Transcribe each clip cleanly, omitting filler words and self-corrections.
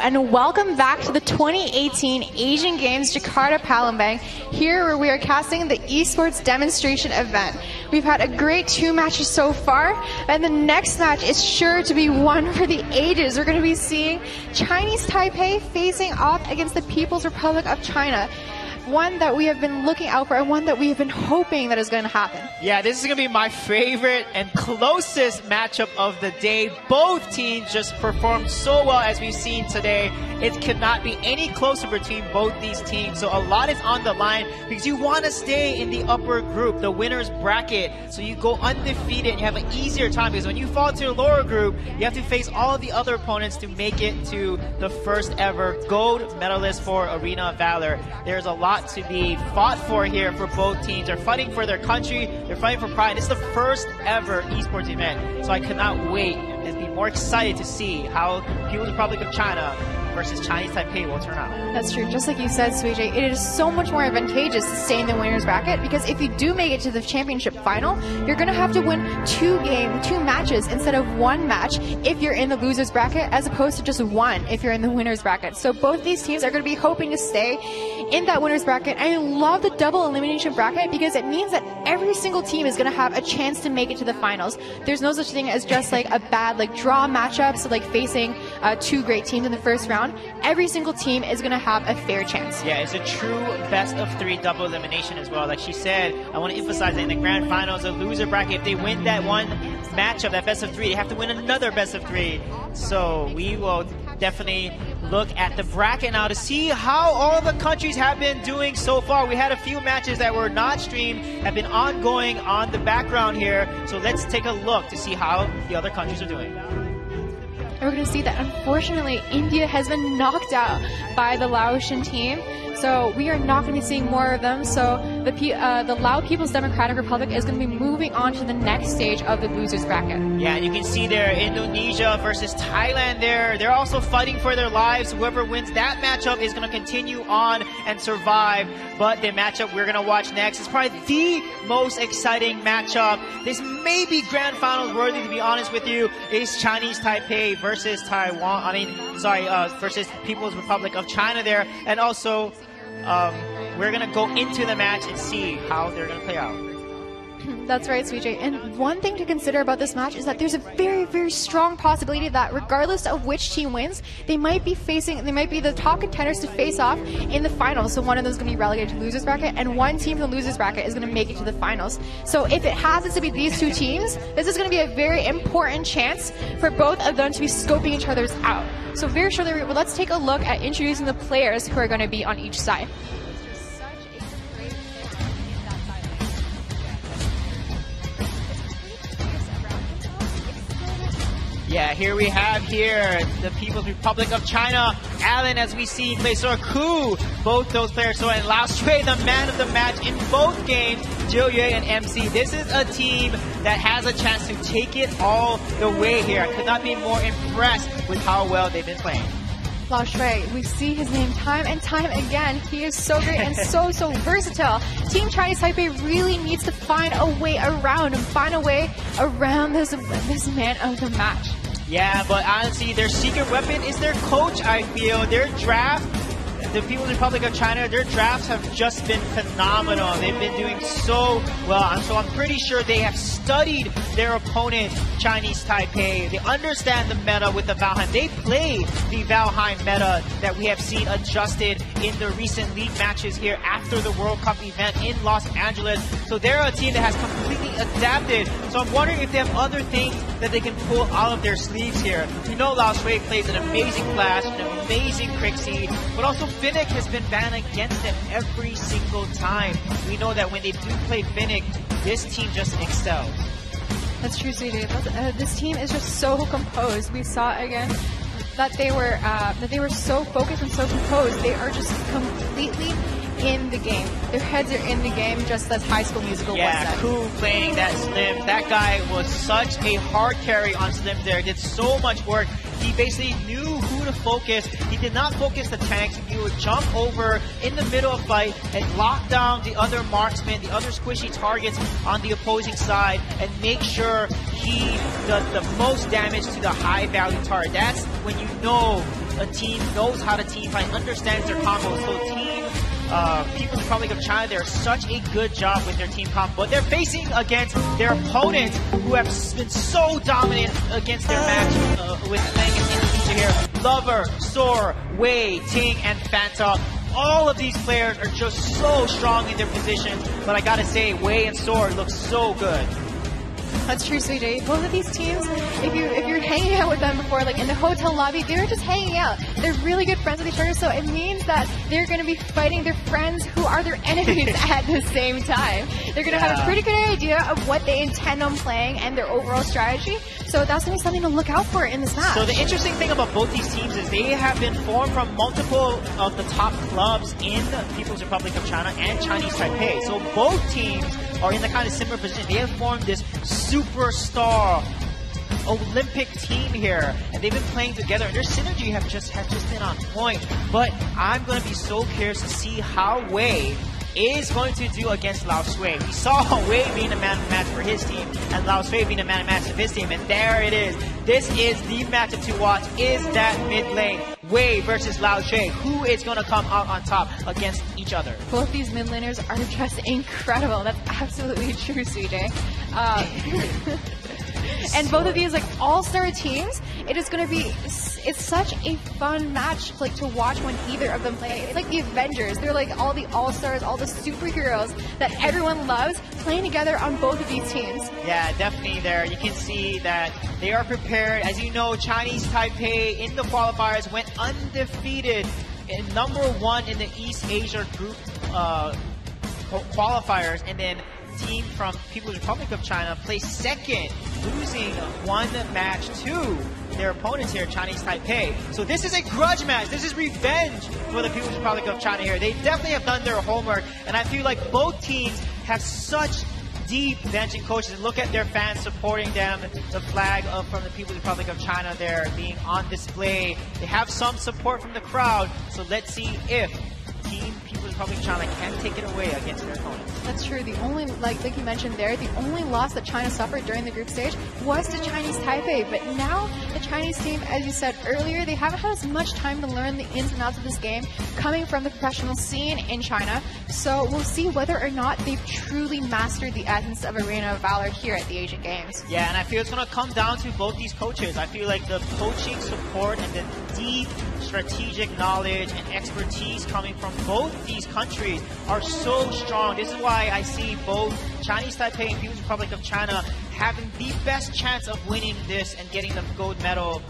and welcome back to the 2018 Asian Games Jakarta Palembang, here where we are casting the esports demonstration event. We've had a great 2 matches so far, and the next match is sure to be one for the ages. We're going to be seeing Chinese Taipei facing off against the People's Republic of China. One that we have been looking out for and one that we have been hoping that is going to happen. Yeah, this is going to be my favorite and closest matchup of the day. Both teams just performed so well as we've seen today. It could not be any closer between both these teams. So a lot is on the line because you want to stay in the upper group, the winner's bracket. So you go undefeated and you have an easier time because when you fall to the lower group, you have to face all the other opponents to make it to the first ever gold medalist for Arena of Valor. There's a lot to be fought for here for both teams. They're fighting for their country, they're fighting for pride. It's the first ever esports event, so I cannot wait and be more excited to see how People's Republic of China versus Chinese Taipei will turn out. That's true. Just like you said, Suijay, it is so much more advantageous to stay in the winner's bracket because if you do make it to the championship final, you're going to have to win 2 matches instead of 1 match if you're in the loser's bracket as opposed to just 1 if you're in the winner's bracket. So both these teams are going to be hoping to stay in that winner's bracket. I love the double elimination bracket because it means that every single team is going to have a chance to make it to the finals. There's no such thing as just like a bad draw matchup, so like facing 2 great teams in the first round. Every single team is going to have a fair chance. Yeah, it's a true best of 3 double elimination as well. Like she said, I want to emphasize that in the grand finals, a loser bracket, if they win that one matchup, that best of 3, they have to win another best of 3. So we will definitely look at the bracket now to see how all the countries have been doing so far. We had a few matches that were not streamed, have been ongoing on the background here. So let's take a look to see how the other countries are doing. We're going to see that unfortunately India has been knocked out by the Laotian team. So we are not going to be seeing more of them. So the Lao People's Democratic Republic is going to be moving on to the next stage of the losers bracket. Yeah, you can see there Indonesia versus Thailand there. They're also fighting for their lives. Whoever wins that matchup is going to continue on and survive. But the matchup we're going to watch next is probably the most exciting matchup. This may be grand finals worthy, to be honest with you. Is Chinese Taipei versus versus People's Republic of China there. And also, we're going to go into the match and see how they're going to play out. That's right, Suijay. And one thing to consider about this match is that there's a very, very strong possibility that regardless of which team wins, they might be the top contenders to face off in the finals. So one of them is going to be relegated to losers bracket, and one team from the losers bracket is going to make it to the finals. So if it happens to be these 2 teams, this is going to be a very important chance for both of them to be scoping each other's out. So very shortly, let's take a look at introducing the players who are going to be on each side. Yeah, here we have the People's Republic of China. Alan, as we see, plays Ku. Both those players. So, and Lao Shui, the man of the match in both games. Jiu Yue and MC. This is a team that has a chance to take it all the way here. I could not be more impressed with how well they've been playing. Lao Shui, we see his name time and time again. He is so great and so versatile. Team Chinese Taipei really needs to find a way around this man of the match. Yeah, but honestly, their secret weapon is their coach, I feel. Their draft, the People's Republic of China, their drafts have just been phenomenal. They've been doing so well. So I'm pretty sure they have studied their opponent, Chinese Taipei. They understand the meta with the Valheim. They play the Valheim meta that we have seen adjusted in the recent league matches here after the World Cup event in Los Angeles. So they're a team that has completely adapted. So I'm wondering if they have other things that they can pull out of their sleeves here. You know Lao Shui plays an amazing Flash, an amazing Crixie, but also Finnick has been banned against them every single time. We know that when they do play Finnick, this team just excels. That's true, CJ. This team is just so composed. We saw again that they were so focused and so composed. They are just completely in the game. Their heads are in the game, just as High School Musical was. Yeah, Ku playing that Slim. That guy was such a hard carry on Slim there. Did so much work. He basically knew who to focus. He did not focus the tanks. He would jump over in the middle of fight and lock down the other marksmen, the other squishy targets on the opposing side, and make sure he does the most damage to the high value target. That's when you know a team knows how to team fight, understands their combos. So Team People's Republic of China, they're such a good job with their team combo. But they're facing against their opponents who have been so dominant against their match with playing in Indonesia here. Lover, Soar, Wei, Ting, and Fanta. All of these players are just so strong in their positions. But I gotta say, Wei and Soar look so good. That's true, CJ. Both of these teams, if you're hanging out with them before, like in the hotel lobby, they're just hanging out. They're really good friends with each other, so it means that they're going to be fighting their friends who are their enemies at the same time. They're going to have a pretty good idea of what they intend on playing and their overall strategy. So that's going to be something to look out for in this match. So the interesting thing about both these teams is they have been formed from multiple of the top clubs in the People's Republic of China and Chinese Taipei. So both teams are in the kind of similar position. They have formed this superstar Olympic team here, and they've been playing together, and their synergy have just been on point. But I'm going to be so curious to see how Wei is going to do against Lao Shui. We saw Wei being a man of match for his team, and Lao Shui being a man of match of his team, and there it is. This is the matchup to watch. Is that mid lane, Wei versus Lao Shui? Who is going to come out on top against each other? Both these mid laners are just incredible. That's absolutely true, CJ. And both of these like all-star teams, it is going to be, it's such a fun match like to watch when either of them play. It's like the Avengers. They're like all the all-stars, all the superheroes that everyone loves playing together on both of these teams. Yeah, definitely there. You can see that they are prepared. As you know, Chinese Taipei in the qualifiers went undefeated in #1 in the East Asia group qualifiers, and then team from People's Republic of China placed second, losing one match to their opponents here, Chinese Taipei. So this is a grudge match. This is revenge for the People's Republic of China here. They definitely have done their homework, and I feel like both teams have such deep benching coaches. And look at their fans supporting them. The flag from the People's Republic of China there being on display. They have some support from the crowd, so let's see if Team People's Republic of China can take it away against their opponents. That's true. The only, like you mentioned there, the only loss that China suffered during the group stage was to Chinese Taipei. But now the Chinese team, as you said earlier, they haven't had as much time to learn the ins and outs of this game coming from the professional scene in China. So we'll see whether or not they've truly mastered the essence of Arena of Valor here at the Asian Games. Yeah, and I feel it's going to come down to both these coaches. I feel like the coaching support and the deep strategic knowledge and expertise coming from both these countries are so strong. This is why I see both Chinese Taipei and People's Republic of China having the best chance of winning this and getting the gold medal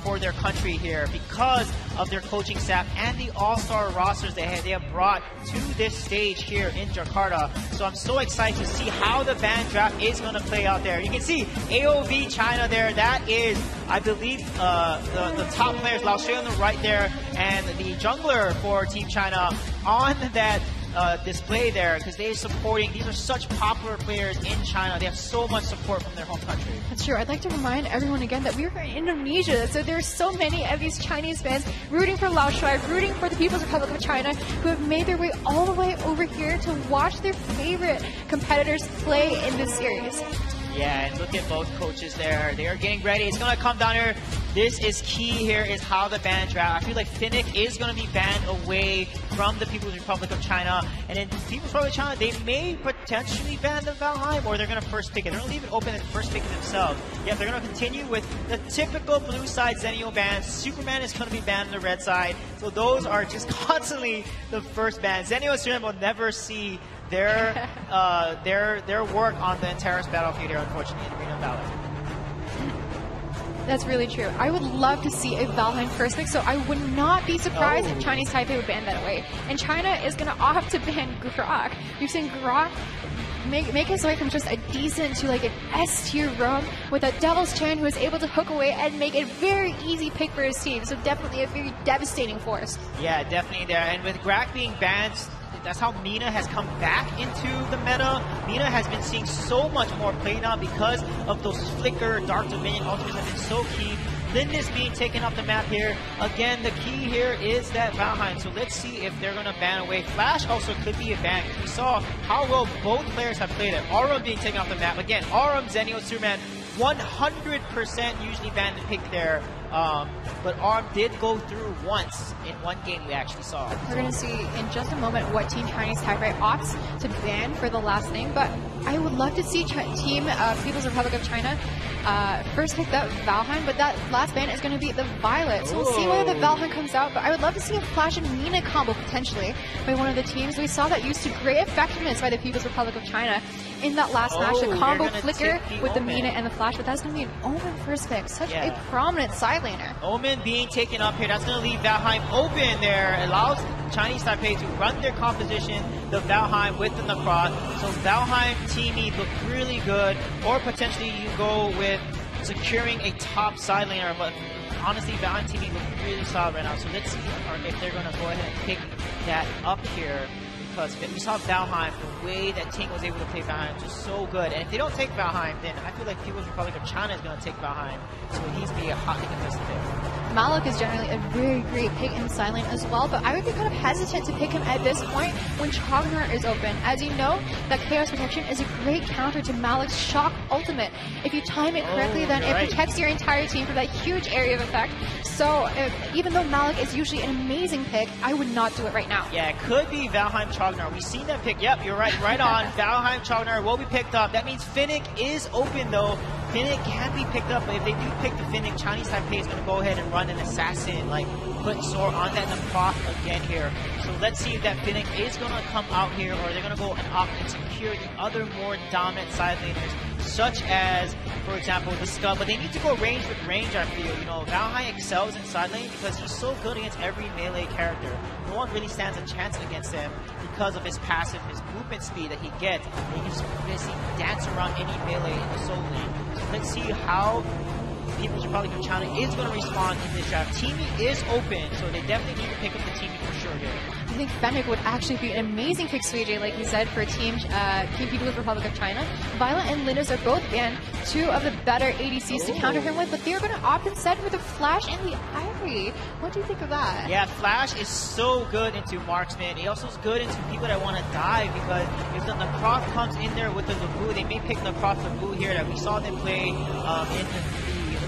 for their country here, because of their coaching staff and the all-star rosters they have brought to this stage here in Jakarta. So I'm so excited to see how the band draft is going to play out there. You can see AOV China there. That is, I believe, the top players, Lao Shui on the right there, and the jungler for Team China on that display there, because they're supporting. These are such popular players in China. They have so much support from their home country. That's true. I'd like to remind everyone again that we are in Indonesia, so there's so many of these Chinese fans rooting for Lao Shui, rooting for the People's Republic of China, who have made their way all the way over here to watch their favorite competitors play in this series. Yeah, and look at both coaches there. They are getting ready. It's going to come down here. This is key here, is how the ban draft. I feel like Finnick is going to be banned away from the People's Republic of China. And in People's Republic of China, they may potentially ban the Valheim, or they're going to first pick it. They're going to leave it open and first pick it themselves. Yeah, they're going to continue with the typical blue side Zenio bans. Superman is going to be banned on the red side. So those are just constantly the first ban. Zenio and Superman will never see their work on the Antares battlefield here, unfortunately, in Arena of Valor. That's really true. I would love to see a Valheim first pick, so I would not be surprised if Chinese Taipei would ban that away. And China is going to opt to ban Grok. You've seen Grok make his way from just a decent to like an S-tier roam with a Devil's Chan who is able to hook away and make a very easy pick for his team. So definitely a very devastating force. Yeah, definitely there. And with Grok being banned, that's how Mina has come back into the meta. Mina has been seeing so much more play now because of those Flicker, Dark Dominion ultimates have been so key. Lin is being taken off the map here. Again, the key here is that Valheim. So let's see if they're going to ban away. Flash also could be a ban. We saw how well both players have played it. Aurum being taken off the map. Again, Aurum, Zenio, Superman, 100% usually banned the pick there But ARM did go through once in one game we actually saw. We're going to see in just a moment what Team Chinese Taipei opts to ban for the last thing, but I would love to see Team People's Republic of China first pick that Valheim, but that last ban is going to be the Violet. So we'll see whether the Valheim comes out, but I would love to see a Flash and Mina combo potentially by one of the teams. We saw that used to great effectiveness by the People's Republic of China in that last match, the combo flicker with the Mina and the Flash, but that's going to be an Omen first pick. Such a prominent side laner. Omen being taken up here, that's going to leave Valheim open there. It allows Chinese Taipei to run their composition, the Valheim with the Necross. So Valheim teaming look really good, or potentially you go with securing a top side laner, but honestly Valheim teaming look really solid right now. So let's see if they're going to go ahead and pick that up here. Because we saw Valheim, the way that Ting was able to play Valheim was just so good. And if they don't take Valheim, then I feel like People's Republic of China is going to take Valheim. So it needs to be a hot contested pick. Malik is generally a very great pick in side lane as well, but I would be kind of hesitant to pick him at this point when Chognar is open. As you know, that Chaos Protection is a great counter to Malik's Shock Ultimate. If you time it correctly, then it protects your entire team from that huge area of effect. So even though Malik is usually an amazing pick, I would not do it right now. Yeah, it could be Valheim Chognar. We've seen them pick. Yep, you're right on. Valheim Chognar will be picked up. That means Finnick is open though. Finnick can be picked up, but if they do pick the Finnick, Chinese Taipei is going to go ahead and run an assassin, like put Sor on that Necross again here. So let's see if that Finnick is going to come out here, or they're going to go and opt and secure the other more dominant side laners, such as, for example, the Scud. But they need to go range with range, I feel. You know, Valheim excels in side lane because he's so good against every melee character. No one really stands a chance against him because of his passive, his movement speed that he gets. And he can just basically dance around any melee in the soul lane. So let's see how People's Republic of China is going to respond in this draft. Teamy is open, so they definitely need to pick up the Teamy for sure here. I think Fennec would actually be an amazing pick, Suijay, like you said, for Team People's Republic of China. Violet and Linus are both banned, two of the better ADCs to counter him with, but they are going to opt instead for the Flash and the Ivory. What do you think of that? Yeah, Flash is so good into marksman. He also is good into people that want to dive, because if the Necross comes in there with the Labu, they may pick Necross Labu here that we saw them play in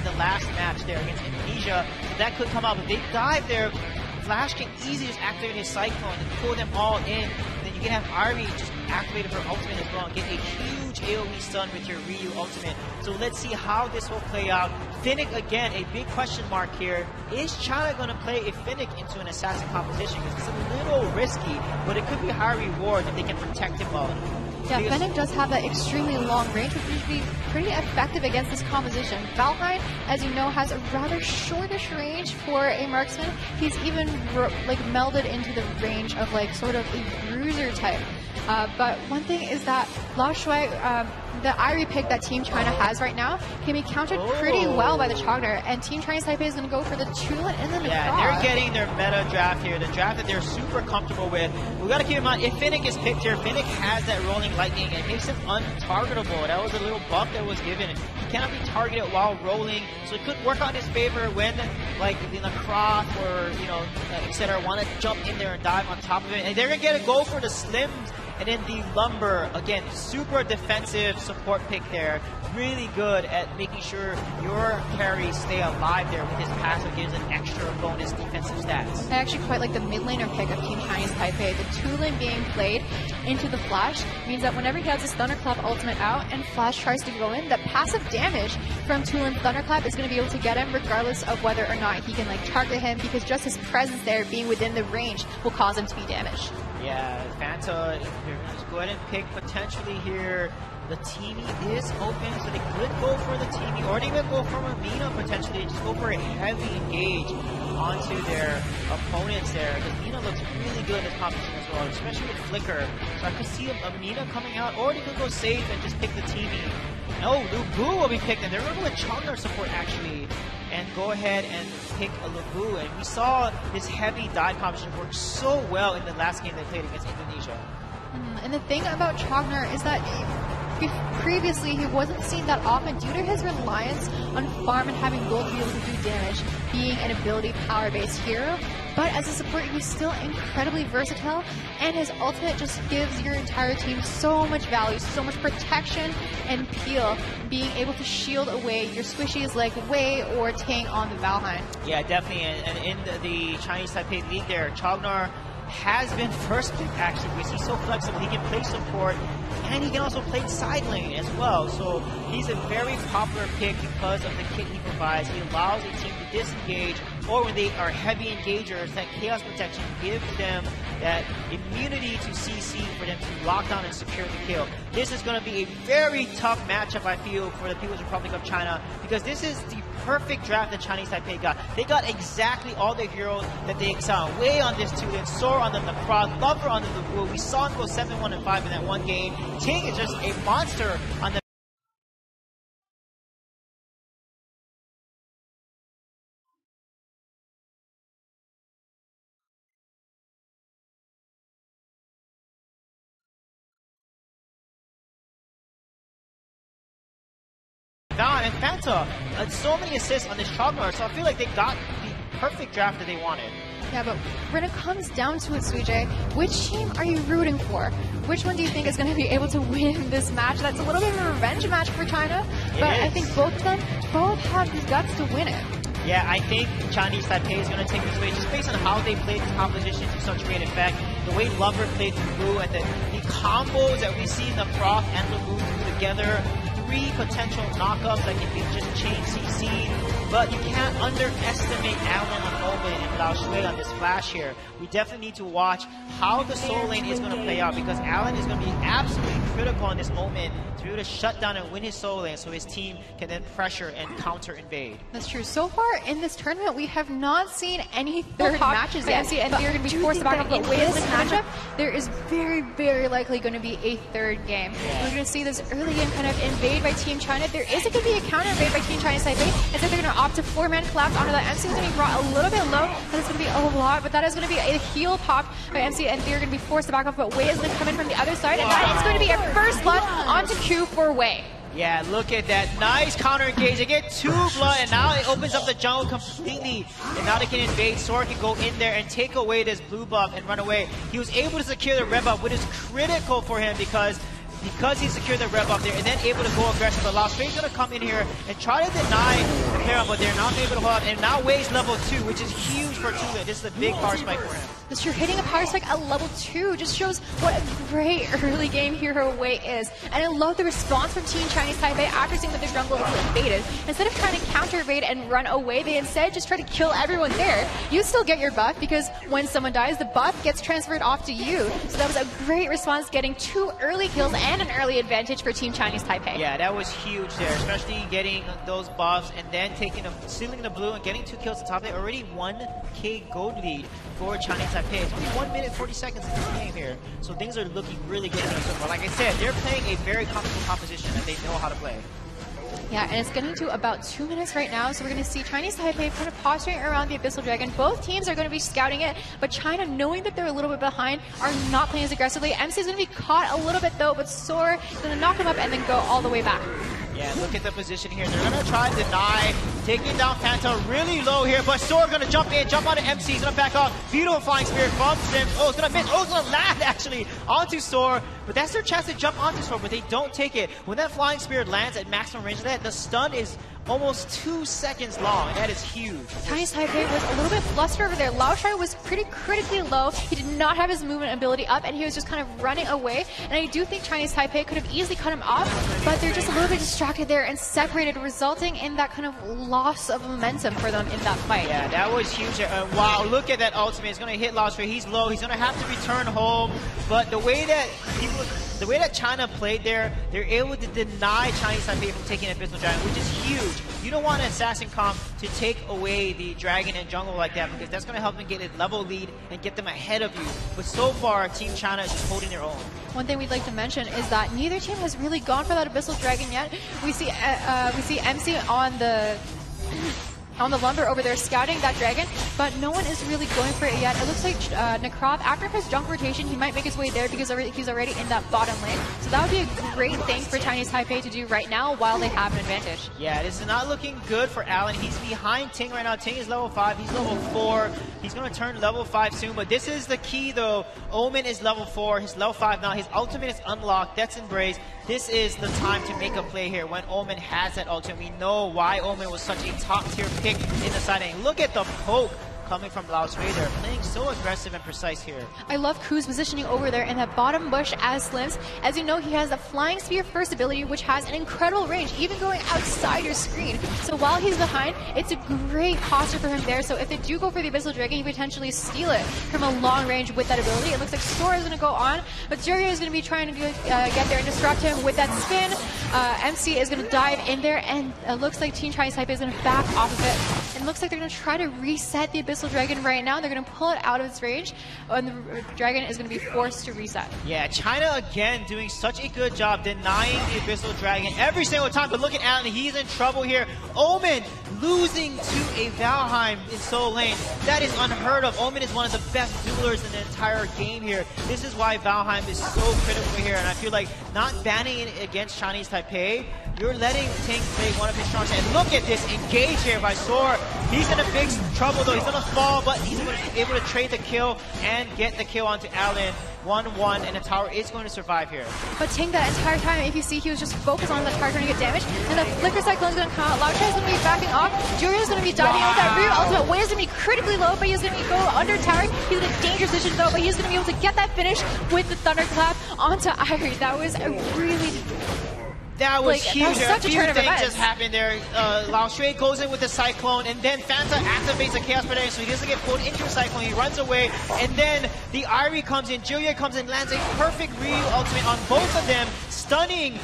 the last match there against Indonesia. So that could come out, but they dive there. Flash can easily just activate his Cyclone and pull them all in. And then you can have Ivory just activate her ultimate as well and get a huge AoE stun with your Ryu ultimate. So let's see how this will play out. Finnick, again, a big question mark here. Is China going to play a Finnick into an assassin composition? Because it's a little risky, but it could be high reward if they can protect him well enough. Yeah, Fennec does have that extremely long range, which would be pretty effective against this composition. Valheim, as you know, has a rather shortish range for a marksman. He's even like melded into the range of like sort of a bruiser type. But one thing is that Lao Shui, the Ivory pick that Team China has right now can be countered pretty well by the Chognar, and Team Chinese Taipei is going to go for the Tulip and the Necross. Yeah, they're getting their meta draft here, the draft that they're super comfortable with. We got to keep in mind, if Finnick is picked here, Finnick has that rolling lightning and it makes him untargetable. That was a little buff that was given. He cannot be targeted while rolling, so it could work out in his favor when, like, the Necross or, you know, etc. want to jump in there and dive on top of it. And they're going to get a go for the Slims. And then the Lumber, again, super defensive support pick there. Really good at making sure your carries stay alive there with his passive, gives an extra bonus defensive stats. I actually quite like the mid laner pick of Team Chinese Taipei. The Tulin being played into the Flash means that whenever he has his Thunderclap ultimate out and Flash tries to go in, that passive damage from Tulin's Thunderclap is going to be able to get him regardless of whether or not he can like target him, because just his presence there being within the range will cause him to be damaged. Yeah, Fanta, they're going to just go ahead and pick potentially here. The Teamy is open, so they could go for the Teamy, or they even go for a Mina potentially, just go for a heavy engage onto their opponents there. Because Mina looks really good in this competition as well, especially with Flicker. So I could see a Mina coming out, or they could go safe and just pick the Teamy. No, Lubu will be picked, and they're going to go with Chognar support actually, and go ahead and pick a Lubu. And we saw this heavy dive competition work so well in the last game they played against Indonesia. And the thing about Chognar is that Previously, he wasn't seen that often due to his reliance on farm and having gold to be able to do damage, being an ability power-based hero. But as a support, he's still incredibly versatile, and his ultimate just gives your entire team so much value, so much protection and peel, being able to shield away your squishies like Wei or Tang on the Valheim. Yeah, definitely. And in the Chinese Taipei league there, Chognar has been first pick actually because he's so flexible. He can play support and he can also play side lane as well. So he's a very popular pick because of the kit he provides. He allows a team to disengage, or when they are heavy engagers, that Chaos Protection gives them that immunity to CC for them to lock down and secure the kill. This is going to be a very tough matchup, I feel, for the People's Republic of China, because this is the perfect draft that Chinese Taipei got. They got exactly all the heroes that they excel. Wei on this two, and Sora on the Prod, Lover on the Wu. We saw him go 7-1-5 in that one game. Ting is just a monster on the and Fanta. So many assists on this Chognar, so I feel like they got the perfect draft that they wanted. Yeah, but when it comes down to it, Suijay, which team are you rooting for? Which one do you think is going to be able to win this match? That's a little bit of a revenge match for China, but I think both of them have the guts to win it. Yeah, I think Chinese Taipei is going to take this way just based on how they played this composition to such great effect. The way Lover played the Wu and the combos that we see in the Proc and the Wu do together. 3 potential knockups that can be just chain CC, but you can't underestimate Alan on Omen and Lao Shui on this flash here. We definitely need to watch how the Soul Lane is going to play out, because Alan is going to be absolutely critical in this moment to be able to shut down and win his Soul Lane so his team can then pressure and counter invade. That's true. So far in this tournament, we have not seen any third matches yet, and they're going to be forced back in this matchup. There is very, very likely going to be a third game. We're going to see this early game kind of invade by Team China. There is going to be a counter invade by Team Chinese Taipei. Instead, they're going to opt to 4-man collapse onto that. MC is going to be brought a little bit low. That is going to be a lot, but that is going to be a heal pop by MC, and they're going to be forced to back off. But Wei is going to come in from the other side, and that is going to be a first blood onto Q for Wei. Yeah, look at that. Nice counter engage. They get 2 blood, and now it opens up the jungle completely. And now they can invade. Sora can go in there and take away this blue buff and run away. He was able to secure the red buff, which is critical for him because he secured the red buff there and then able to go aggressive. But Lao Shui's going to come in here and try to deny the Kara, but they're not able to hold up. And now Wei's level 2, which is huge for Tula. This is a big power spike for him. That's true. Hitting a power spike at level 2 just shows what a great early game hero Wei is. And I love the response from Team Chinese Taipei after seeing that their jungle was invaded. Instead of trying to counter evade and run away, they instead just try to kill everyone there. You still get your buff because when someone dies, the buff gets transferred off to you. So that was a great response, getting 2 early kills and an early advantage for Team Chinese Taipei. Yeah, that was huge there, especially getting those buffs and then sealing the blue and getting 2 kills on top of it. Already 1k gold lead for Chinese Taipei. It's only 1 minute 40 seconds in this game here, so things are looking really good. But like I said, they're playing a very competent composition and they know how to play. Yeah, and it's getting to about 2 minutes right now, so we're going to see Chinese Taipei kind of posturing around the Abyssal Dragon. Both teams are going to be scouting it, but China, knowing that they're a little bit behind, are not playing as aggressively. MC is going to be caught a little bit though, but Sora is going to knock him up and then go all the way back. Yeah, look at the position here. They're going to try and deny, taking down Fanta really low here, but Sora's going to jump onto MC. He's going to back off. Beautiful Flying Spirit from Sim. Oh, it's going to miss. Oh, it's going to land, actually, onto Sora. But that's their chance to jump onto Sora, but they don't take it. When that Flying Spirit lands at maximum range, the stun is almost 2 seconds long, and that is huge. Chinese Taipei was a little bit flustered over there. Lao Shui was pretty critically low. He did not have his movement ability up, and he was just kind of running away. And I do think Chinese Taipei could have easily cut him off, but they're just a little bit distracted there and separated, resulting in that kind of loss of momentum for them in that fight. Yeah, that was huge. Wow, look at that ultimate. It's going to hit Lao Shui. He's low. He's going to have to return home. But the way that China played there, they're able to deny Chinese Taipei from taking Abyssal Dragon, which is huge. You don't want an assassin comp to take away the dragon and jungle like that, because that's going to help them get a level lead and get them ahead of you. But so far, Team China is just holding their own. One thing we'd like to mention is that neither team has really gone for that Abyssal Dragon yet. We see MC on the on the lumber over there scouting that dragon, but no one is really going for it yet. It looks like Necroth, after his junk rotation, he might make his way there because he's already in that bottom lane. So that would be a great thing for Chinese Taipei to do right now while they have an advantage. Yeah, this is not looking good for Allen. He's behind Ting right now. Ting is level 5, he's level 4. He's going to turn level 5 soon, but this is the key though. Omen is level 4, he's level 5 now. His ultimate is unlocked, Death's Embrace. This is the time to make a play here when Omen has that ultimate. We know why Omen was such a top tier pick in the side lane. Look at the poke coming from Lao Shui. They're playing so aggressive and precise here. I love Ku's positioning over there in that bottom bush as Slims. As you know, he has a Flying Spear first ability, which has an incredible range, even going outside your screen. So while he's behind, it's a great posture for him there. So if they do go for the Abyssal Dragon, he potentially steal it from a long range with that ability. It looks like Sora is going to go on, but Juryo is going to be trying to get there and disrupt him with that spin. MC is going to dive in there, and it looks like Team Chinese Taipei is going to back off of it. It looks like they're going to try to reset the Abyssal Dragon right now. They're going to pull it out of its range, and the dragon is going to be forced to reset. Yeah, China again doing such a good job denying the Abyssal Dragon every single time. But look at Allen, he's in trouble here. Omen losing to a Valheim in solo lane. That is unheard of. Omen is one of the best duelers in the entire game here. This is why Valheim is so critical here, and I feel like not banning it against Chinese Taipei, you're letting Ting play one of his strongest. And look at this engage here by Sora. He's in a big trouble though. He's gonna fall, but he's able to trade the kill and get the kill onto Allen. 1-1, and the tower is going to survive here. But Ting, that entire time, if you see, he was just focused on the tower trying to get damage, and the Flicker Cyclone is going to come out. Lao Shui is going to be backing off. Juryo is going to be diving in with that rear ultimate. Wei is going to be critically low, but he's going to go under tower. He's in a dangerous position though, but he's going to be able to get that finish with the Thunderclap onto Irie. That was a really... That was huge. That was such a turn of events. Just happened there. Lao Shui goes in with the Cyclone, and then Fanta activates the Chaos Predator, so he doesn't get pulled into a Cyclone. He runs away, and then the Irie comes in. Jillia comes in, lands a perfect Ryu ultimate on both of them, stunning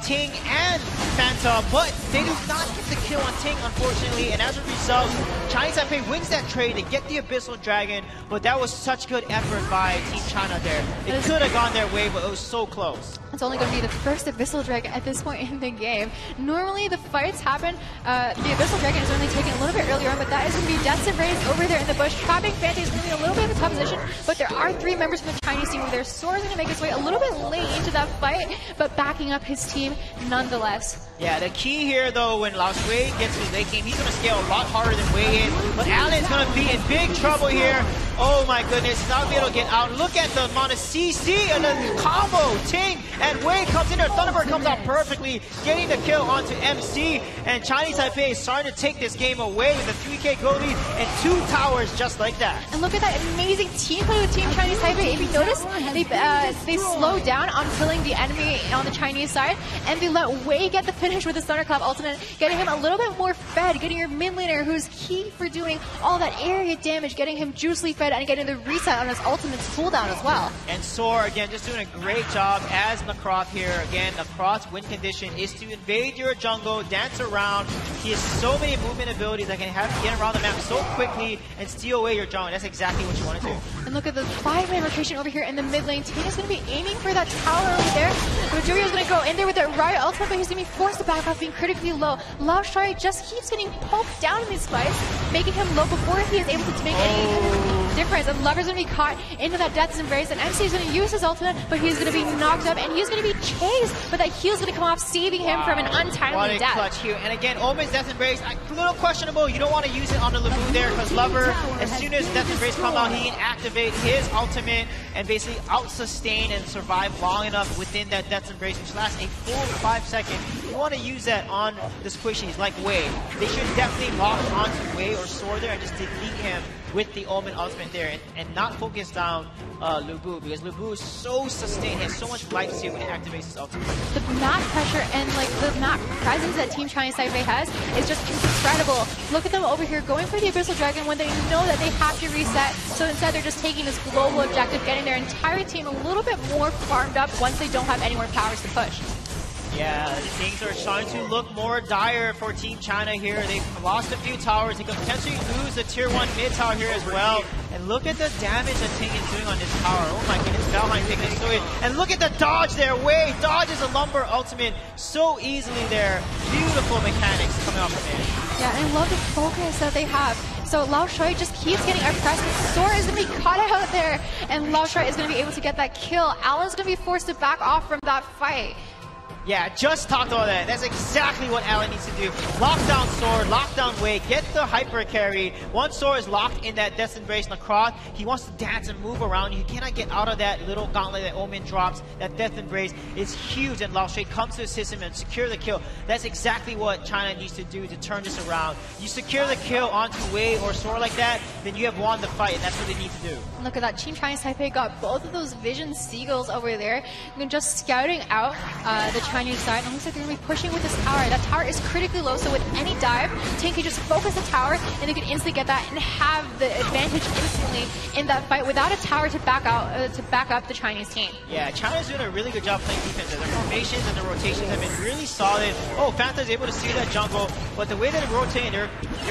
Ting and Fanta, but they do not get the kill on Ting, unfortunately, and as a result, Chinese Taipei wins that trade to get the Abyssal Dragon, but that was such good effort by Team China there. It could have gone their way, but it was so close. It's only going to be the first Abyssal Dragon at this point in the game. Normally the fights happen, the Abyssal Dragon is only taken a little bit earlier on, but that is going to be Death's Embrace over there in the bush. Trapping Fanta is going to be a little bit of a tough position, but there are 3 members from the Chinese team where their Sora is going to make his way a little bit late into that fight, but backing up his team nonetheless. Yeah, the key here though, when Lao Shui gets his late game, he's going to scale a lot harder than Wei is, but Allen's going to be in big trouble here. Oh my goodness, not be able to get out. Look at the amount of CC and the combo. Ting and Wei comes in there. Thunderbird comes out perfectly, getting the kill onto MC. And Chinese Taipei is starting to take this game away with a 3K goal lead and 2 towers just like that. And look at that amazing team play with Team Chinese Taipei. If you notice, they slow down on killing the enemy on the Chinese side, and they let Wei get the finish with his Thunderclap ultimate, getting him a little bit more fed, getting your mid laner, who's key for doing all that area damage, getting him juicely fed and getting the reset on his ultimate's cooldown as well. And Sora, again, just doing a great job as Necroth here. Again, Necroth's win condition is to invade your jungle, dance around. He has so many movement abilities that can have you get around the map so quickly and steal away your jungle. That's exactly what you want to do. And look at the 5-man rotation over here in the mid lane. Ting is going to be aiming for that tower over there. Juryo is going to go in there with that Riot ultimate, but he's going to be forced to back off, being critically low. Lao Shui just keeps getting poked down in these fights, making him low before he is able to make any difference. And Lover's going to be caught into that Death's Embrace, and MC is going to use his ultimate, but he's going to be knocked up, and he's going to be chased, but that heal's going to come off, saving him from an untimely death. What a clutch here. And again, Omen's Death's Embrace, a little questionable. You don't want to use it on the Lubu there, because Lover, as soon as Death's Embrace comes out, he can activate his ultimate and basically out-sustain and survive long enough within that Death's Embrace, which lasts a full 5 seconds. You want to use that on the squishies like Wei. They should definitely lock onto Wei or Sora there and just delete him with the Omen ultimate there and not focus down Lubu, because Lubu is so sustained, he has so much life steal when he activates his ultimate. The map pressure and like the map presence that Team Chinese Taipei has is just incredible. Look at them over here going for the Abyssal Dragon when they know that they have to reset, so instead they're just taking this global objective, getting their entire team a little bit more farmed up once they don't have any more powers to push. Yeah, things are starting to look more dire for Team China here. They've lost a few towers. They could potentially lose the tier 1 mid tower here as well. And look at the damage that Ting is doing on this tower. Oh my goodness, Valheim taking it away. And look at the dodge there. Wei dodges a lumber ultimate so easily there. Beautiful mechanics coming off from there. Yeah, and I love the focus that they have. So Lao Shui just keeps getting oppressed. Sora is going to be caught out there, and Lao Shui is going to be able to get that kill. Alan's going to be forced to back off from that fight. Yeah, just talked about that. That's exactly what Alan needs to do. Lock down Sword, lock down Wei, get the hyper carry. Once Sword is locked in that Death Embrace Necroth, he wants to dance and move around. You cannot get out of that little gauntlet that Omen drops. That Death Embrace is huge, and Lao Shui comes to assist him and secure the kill. That's exactly what China needs to do to turn this around. You secure the kill onto Wei or Sword like that, then you have won the fight, and that's what they need to do. Look at that. Team Chinese Taipei got both of those Vision Seagulls over there, and just scouting out the Chinese side. And it looks like they're going to be pushing with this tower. That tower is critically low, so with any dive, Ting can just focus the tower, and they can instantly get that and have the advantage instantly in that fight without a tower to back up the Chinese team. Yeah, China's doing a really good job playing defense. Their formations and their rotations have been really solid. Oh, Fanta's able to see that jungle, but the way that they're rotating, they're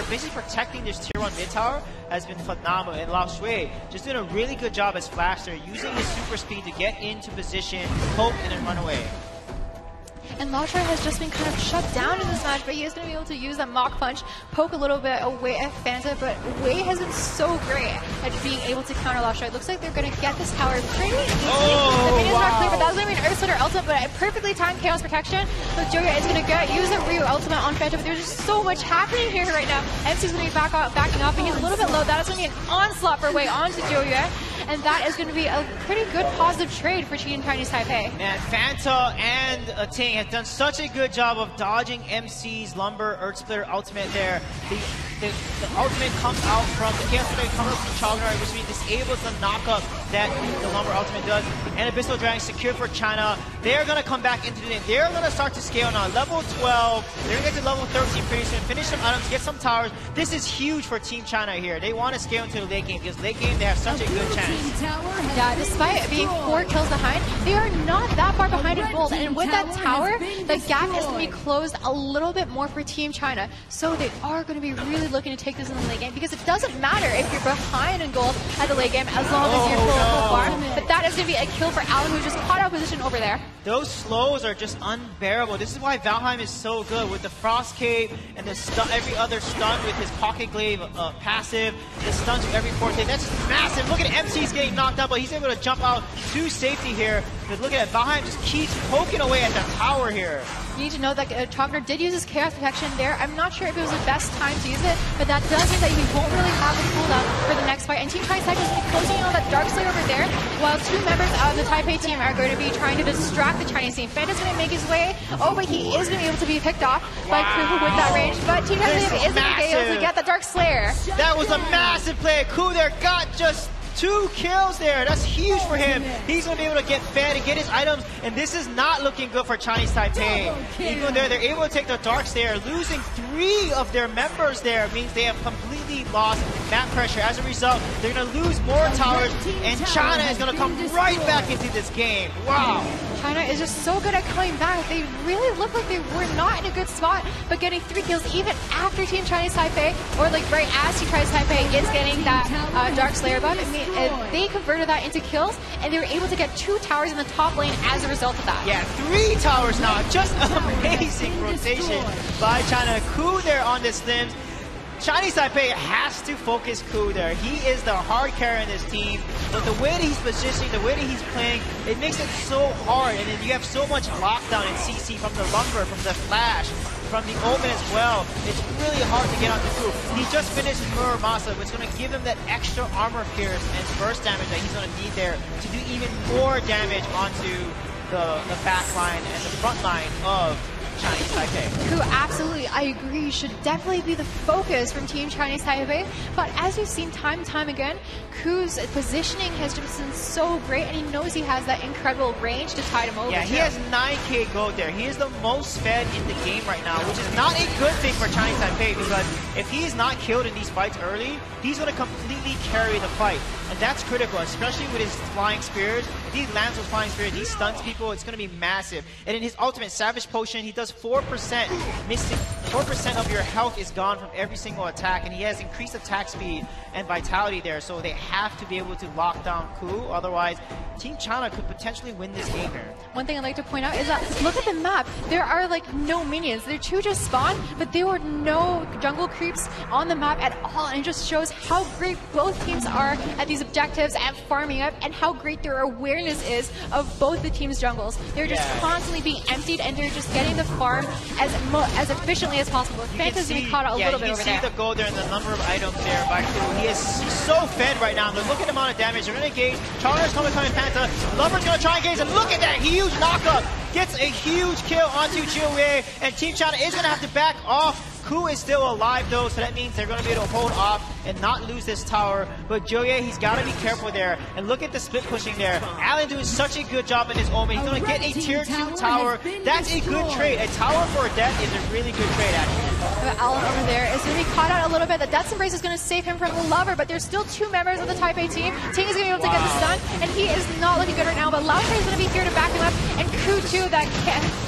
basically protecting this tier 1 mid tower has been phenomenal. And Lao Shui just doing a really good job as Flash. They're using his super speed to get into position, poke, and then run away. And Lao Shui has just been kind of shut down in this match, but he is going to be able to use that Mach Punch, poke a little bit away at Fanta, but Wei has been so great at being able to counter Lao Shui. It looks like they're going to get this tower pretty easy. The minion's not clear, but that was going to be an Earth Slitter ultimate, but a perfectly timed Chaos Protection. So Joya is going to use a Ryu ultimate on Fanta, but there's just so much happening here right now. MC's going to be backing off, and he's a little bit low. That is going to be an onslaught for Wei onto Joya. And that is going to be a pretty good positive trade for Team Chinese Taipei. Man, Fanta and Ting have done such a good job of dodging MC's Lumber Earth Splitter ultimate there. The ultimate comes out from the Chaos Blade, comes out from Chognar, which means disables the knockup that the Lumber ultimate does. And Abyssal Dragon secured for China. They're going to come back into the game. They're going to start to scale now. Level 12. They're going to get to level 13 pretty soon. Finish some items, get some towers. This is huge for Team China here. They want to scale into the late game because late game they have such a good chance. Yeah, despite being 4 kills behind, they are not that far behind in gold. And with that tower, the gap is going to be closed a little bit more for Team China. So they are going to be really looking to take this in the late game, because it doesn't matter if you're behind in gold at the late game as long as you're full farm. But that is going to be a kill for Alan, who just caught out position over there. Those slows are just unbearable. This is why Valheim is so good with the Frost Cape and the every other stun with his Pocket Glaive passive, the stuns with every forte. That's massive. Look at MC's getting knocked out, but he's able to jump out to safety here. But look at it, Valheim just keeps poking away at the tower here. You need to know that Chognar did use his Chaos Protection there. I'm not sure if it was the best time to use it, but that does mean that he won't really have the cooldown for the next fight. And Team Chinese Taipei is closing in on that Dark Slayer over there, while 2 members of the Taipei team are going to be trying to distract the Chinese team. Fanta's going to make his way. Oh, but he is going to be able to be picked off by Ku with that range. But Team Taipei is going to be able to get the Dark Slayer. That was a massive play. Ku there got just 2 kills there. That's huge for him. He's going to be able to get fed and get his items, and this is not looking good for Chinese Taipei. Even there, they're able to take the Dark Slayer. Losing 3 of their members there means they have completely lost map pressure. As a result, they're going to lose more towers, and China is going to come right back into this game. Wow. China is just so good at coming back. They really look like they were not in a good spot, but getting 3 kills even after Team Chinese Taipei, or like right as Team Chinese Taipei is getting that Dark Slayer buff. I mean, they converted that into kills, and they were able to get 2 towers in the top lane as a result of that. Yeah, 3 towers now. Just amazing rotation by China. Ku there on the Slims. Chinese Taipei has to focus Ku there. He is the hard carry in this team, but the way that he's positioning, the way that he's playing, it makes it so hard. And then you have so much lockdown in CC from the Lumber, from the Flash, from the Omen as well. It's really hard to get onto Ku. He just finished Muramasa, which is going to give him that extra armor pierce and burst damage that he's going to need there to do even more damage onto the back line and the front line of Chinese Taipei. Ku, absolutely, I agree, should definitely be the focus from Team Chinese Taipei. But as we've seen time and time again, Ku's positioning has just been so great, and he knows he has that incredible range to tide him over. Yeah, he has 9k gold there. He is the most fed in the game right now, which is not a good thing for Chinese Taipei, because if he is not killed in these fights early, he's going to completely carry the fight. And that's critical, especially with his Flying Spears. If he lands with Flying Spears, he stuns people, it's going to be massive. And in his ultimate Savage Potion, he does 4% 4% of your health is gone from every single attack, and he has increased attack speed and vitality there, so they have to be able to lock down Ku. Otherwise, Team China could potentially win this game here. One thing I'd like to point out is that look at the map. There are like no minions. There two just spawned, but there were no jungle creeps on the map at all, and it just shows how great both teams are at these objectives, at farming up, and how great their awareness is of both the team's jungles. They're just constantly being emptied, and they're just getting the farm as efficiently as possible. Fanta's getting caught out a little bit over there. You can see the gold there and the number of items there by Ku. He's so fed right now. Look at the amount of damage. They're going to engage. Charter's coming Panta. Lover's going to try and engage, and look at that huge knockup. Gets a huge kill onto Joye, and Team China is going to have to back off. Ku is still alive though, so that means they're going to be able to hold off and not lose this tower. But Joye, he's got to be careful there. And look at the split pushing there. Allen doing such a good job in his Omen. He's going to get a tier 2 tower. That's a good trade. A tower for a death is a really good trade, actually. But Allen over there is going to be caught out a little bit. The Death's Embrace is going to save him from the Lover, but there's still 2 members of the Taipei team. Ting is going to be able to get the stun, and he is not looking good right now. But Lao Shui is going to be here to back him up, and Ku too. That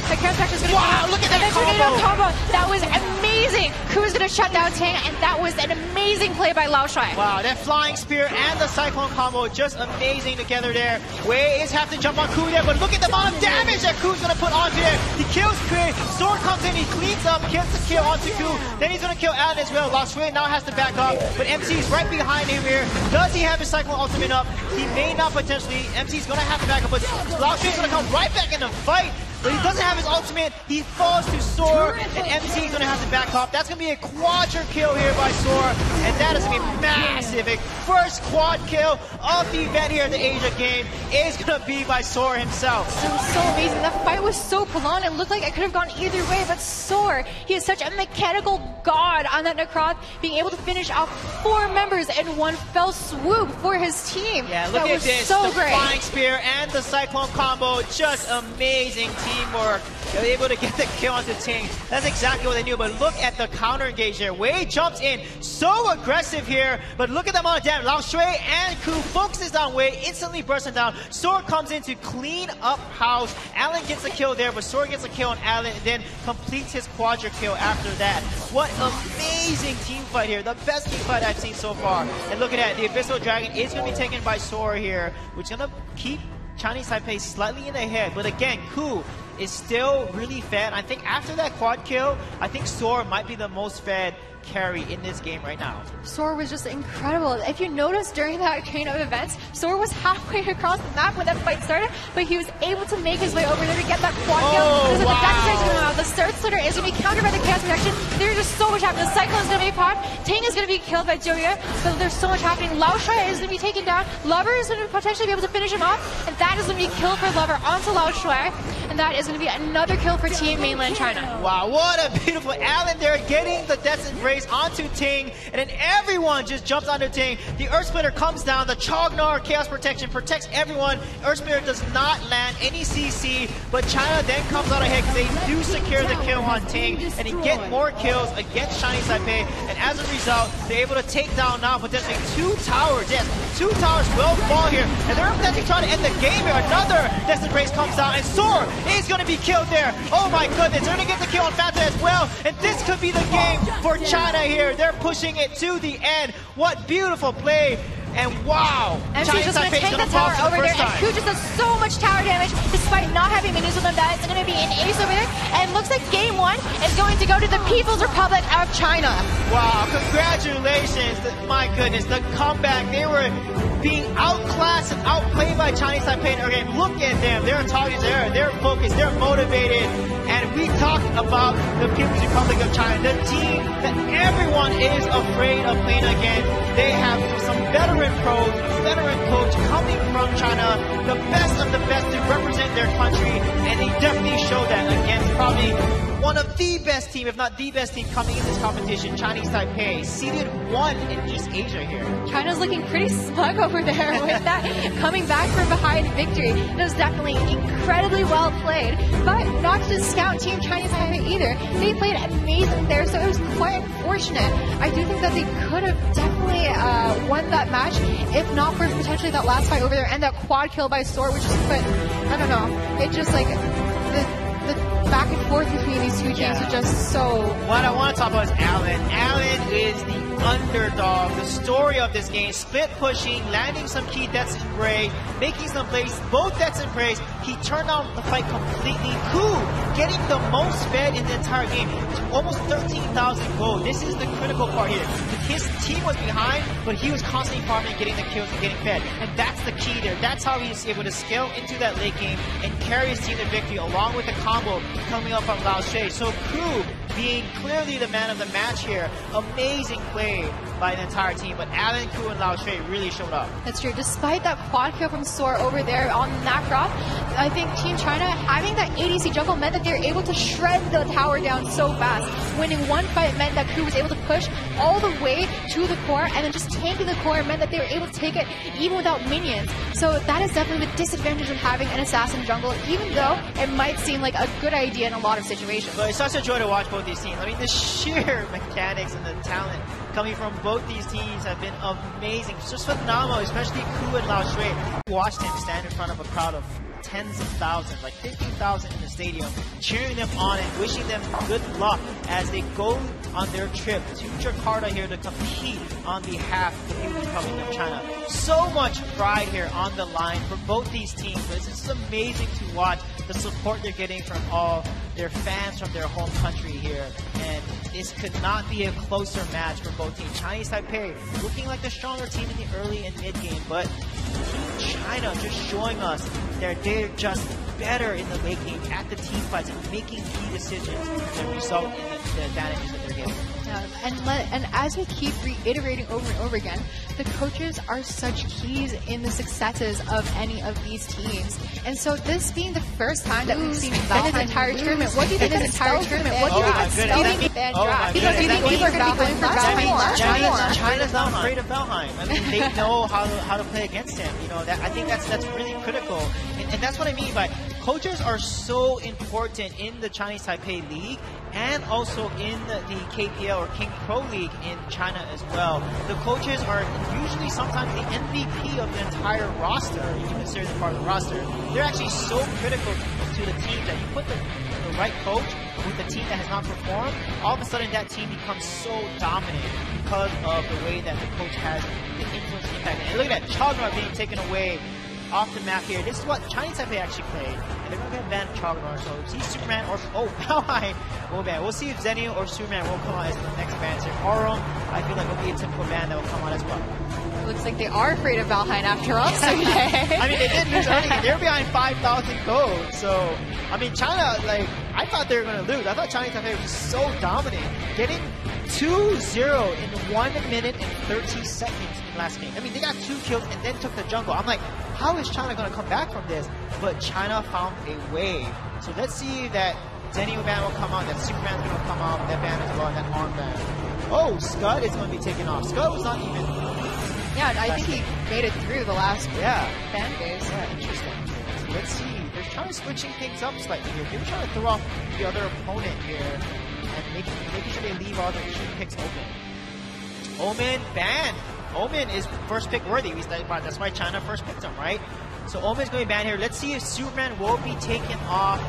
character is going to look at that combo. That was amazing. Ku is going to shut down Ting, and that was an amazing play by Lao Shui. Wow, that flying spear and the cyclone combo just amazing together there. Wei is have to jump on Ku there, but look at the amount of damage that Ku's going to put onto there. He kills Kui, Sword comes in, he cleans up, gets the kill onto Ku. Then he's going to kill Allen as well. Lao Shui now has to back up, but MC is right behind him here. Does he have his cyclone ultimate up? He may not potentially. MC is going to have to back up, but Lao Shui is going to come right back in the fight. But he doesn't have his ultimate. He falls to Soar, and MC is going to have to back up. That's going to be a quadra kill here by Soar, and that is going to be massive. A first quad kill of the event here at the Asia game is going to be by Soar himself. It was so amazing. That fight was so prolonged. It looked like it could have gone either way, but Soar, he is such a mechanical god on that Necroth, being able to finish off 4 members in one fell swoop for his team. Yeah, look at this. So the great. Flying Spear and the Cyclone combo, just amazing teamwork. They were able to get the kill onto Ting. That's exactly what they knew, but look at the counter engage there. Wei jumps in, so aggressive here, but look at the amount of damage. Lao Shui and Ku focuses on Wei, instantly bursting down. Sword comes in to clean up house. Allen gets a kill there, but Sword gets a kill on Allen and then completes his quadra kill after that. What amazing team fight here. The best team fight I've seen so far. And look at that, the Abyssal Dragon is going to be taken by Sword here, which is going to keep Chinese Taipei slightly in the head. But again, Ku is still really fed. I think after that quad kill, I think Soar might be the most fed carry in this game right now. Soar was just incredible. If you noticed during that chain of events, Soar was halfway across the map when that fight started, but he was able to make his way over there to get that quad kill. The Third Slitter is going to be countered by the Chaos Protection. There's just so much happening. The Cyclone is going to be popped. Ting is going to be killed by Joye. So there's so much happening. Lao Shui is going to be taken down. Lover is going to potentially be able to finish him off, and that is going to be kill for Lover onto Lao Shui, and that is going to be another kill for Team Mainland China. Wow, what a beautiful Allen there, getting the Death's Embrace onto Ting, and then everyone just jumps onto Ting. The Earth Splitter comes down, the Chognar Chaos Protection protects everyone. Earth Splitter does not land any CC, but China then comes out ahead because they do secure the kill on Ting, and they get more kills against Chinese Taipei, and as a result, they're able to take down now potentially 2 towers. Yes, 2 towers will fall here, and they're potentially trying to end the game here. Another Death's Embrace comes out, and Soar is going to be killed there. Oh my goodness, they're going to get the kill on Fanta as well, and this could be the game for China here. They're pushing it to the end. What beautiful play. And wow, MC's just going to take the tower over there, and Ku just does so much tower damage despite not having minions with him. That it's going to be an ace over there, and it looks like game 1 is going to go to the People's Republic of China. Wow, congratulations. My goodness, the comeback. They were being outclassed and outplayed by Chinese Taipei. Okay, look at them. They're targets, they're focused, they're motivated. And we talked about the People's Republic of China, the team that everyone is afraid of playing against. They have some veteran pros, veteran coach coming from China, the best of the best to represent their country, and they definitely show that against probably one of the best team, if not the best team coming in this competition, Chinese Taipei, seeded 1 in East Asia here. China's looking pretty smug over there with that coming back from behind victory. It was definitely incredibly well played, but not to discount Team Chinese Taipei either. They played amazing there, so it was quite unfortunate. I do think that they could have definitely won that match, if not for potentially that last fight over there and that quad kill by Soar, which just put, I don't know, it just like, the back and forth between these two teams is just so... What I want to talk about is Allen. Allen is the underdog. The story of this game, split pushing, landing some key deaths in Bray, making some plays, both deaths in Bray. He turned on the fight completely. Koo getting the most fed in the entire game. Almost 13,000 gold. This is the critical part here. His team was behind, but he was constantly farming, getting the kills and getting fed. And that's the key there. That's how he's able to scale into that late game and carry his team to victory along with the combo coming up from Lao Shui. So Koo being clearly the man of the match here. Amazing play by the entire team, but Allen, Koo, and Lao Shui really showed up. That's true. Despite that quad kill from Soar over there on Nacroft, I think Team China having that ADC jungle meant that they were able to shred the tower down so fast. Winning one fight meant that Koo was able to push all the way to the core, and then just tanking the core meant that they were able to take it even without minions. So that is definitely the disadvantage of having an assassin jungle, even though it might seem like a good idea in a lot of situations. But it's such a joy to watch both these teams. I mean, the sheer mechanics and the talent coming from both these teams have been amazing. It's just phenomenal, especially Koo and Lao Shui. Watched him stand in front of a crowd of tens of thousands, like 15,000 in the stadium, cheering them on and wishing them good luck as they go on their trip to Jakarta here to compete on behalf of the People's Republic of China. So much pride here on the line for both these teams. This is amazing to watch the support they're getting from all their fans from their home country here. And this could not be a closer match for both teams. Chinese Taipei looking like the stronger team in the early and mid game, but China just showing us that they're just better in the late game at the team fights and making key decisions that result in the advantages that they're getting. And as we keep reiterating over and over again, the coaches are such keys in the successes of any of these teams. And so this being the first time that we've seen this entire tournament, what do you think of this entire tournament? What do you think? Do you think people are going to be going for Valheim? China's not afraid of Valheim. I mean, they know how to play against him. You know, I think that's really critical. And that's what I mean by coaches are so important in the Chinese Taipei League and also in the KPL or King Pro League in China as well. The coaches are usually sometimes the MVP of the entire roster, if you consider them part of the roster. They're actually so critical to the team that you put the right coach with the team that has not performed, all of a sudden that team becomes so dominant because of the way that the coach has the influence and impact. And look at that, Chognar being taken away off the map here. This is what Chinese Taipei actually played. And they're going to ban Chognar, so see Superman or... Oh, Valheim will ban. We'll see if Zenio or Superman will come out as the next bans here. Aurum, I feel like will be a typical ban that will come out as well. It looks like they are afraid of Valheim after all, I mean, they did lose early. They're behind 5,000 gold. So, I mean, China, like, I thought they were going to lose. I thought Chinese Taipei was just so dominant. Getting 2-0 in 1 minute and 30 seconds in the last game. I mean, they got 2 kills and then took the jungle. I'm like, how is China going to come back from this? But China found a way. So let's see that Zenio ban will come out, that Superman's going to come out, that ban as well, and that arm ban. Oh, Scud is going to be taken off. Scud was not even... Yeah, I think he made it through the last fan base. Yeah, interesting. So let's see. They're trying to switching things up slightly here. They're trying to throw off the other opponent here and making sure they leave all the key picks open. Omen banned. Omen is first pick worthy. That's why China first picked him, right? So Omen's going to be banned here. Let's see if Superman will be taken off.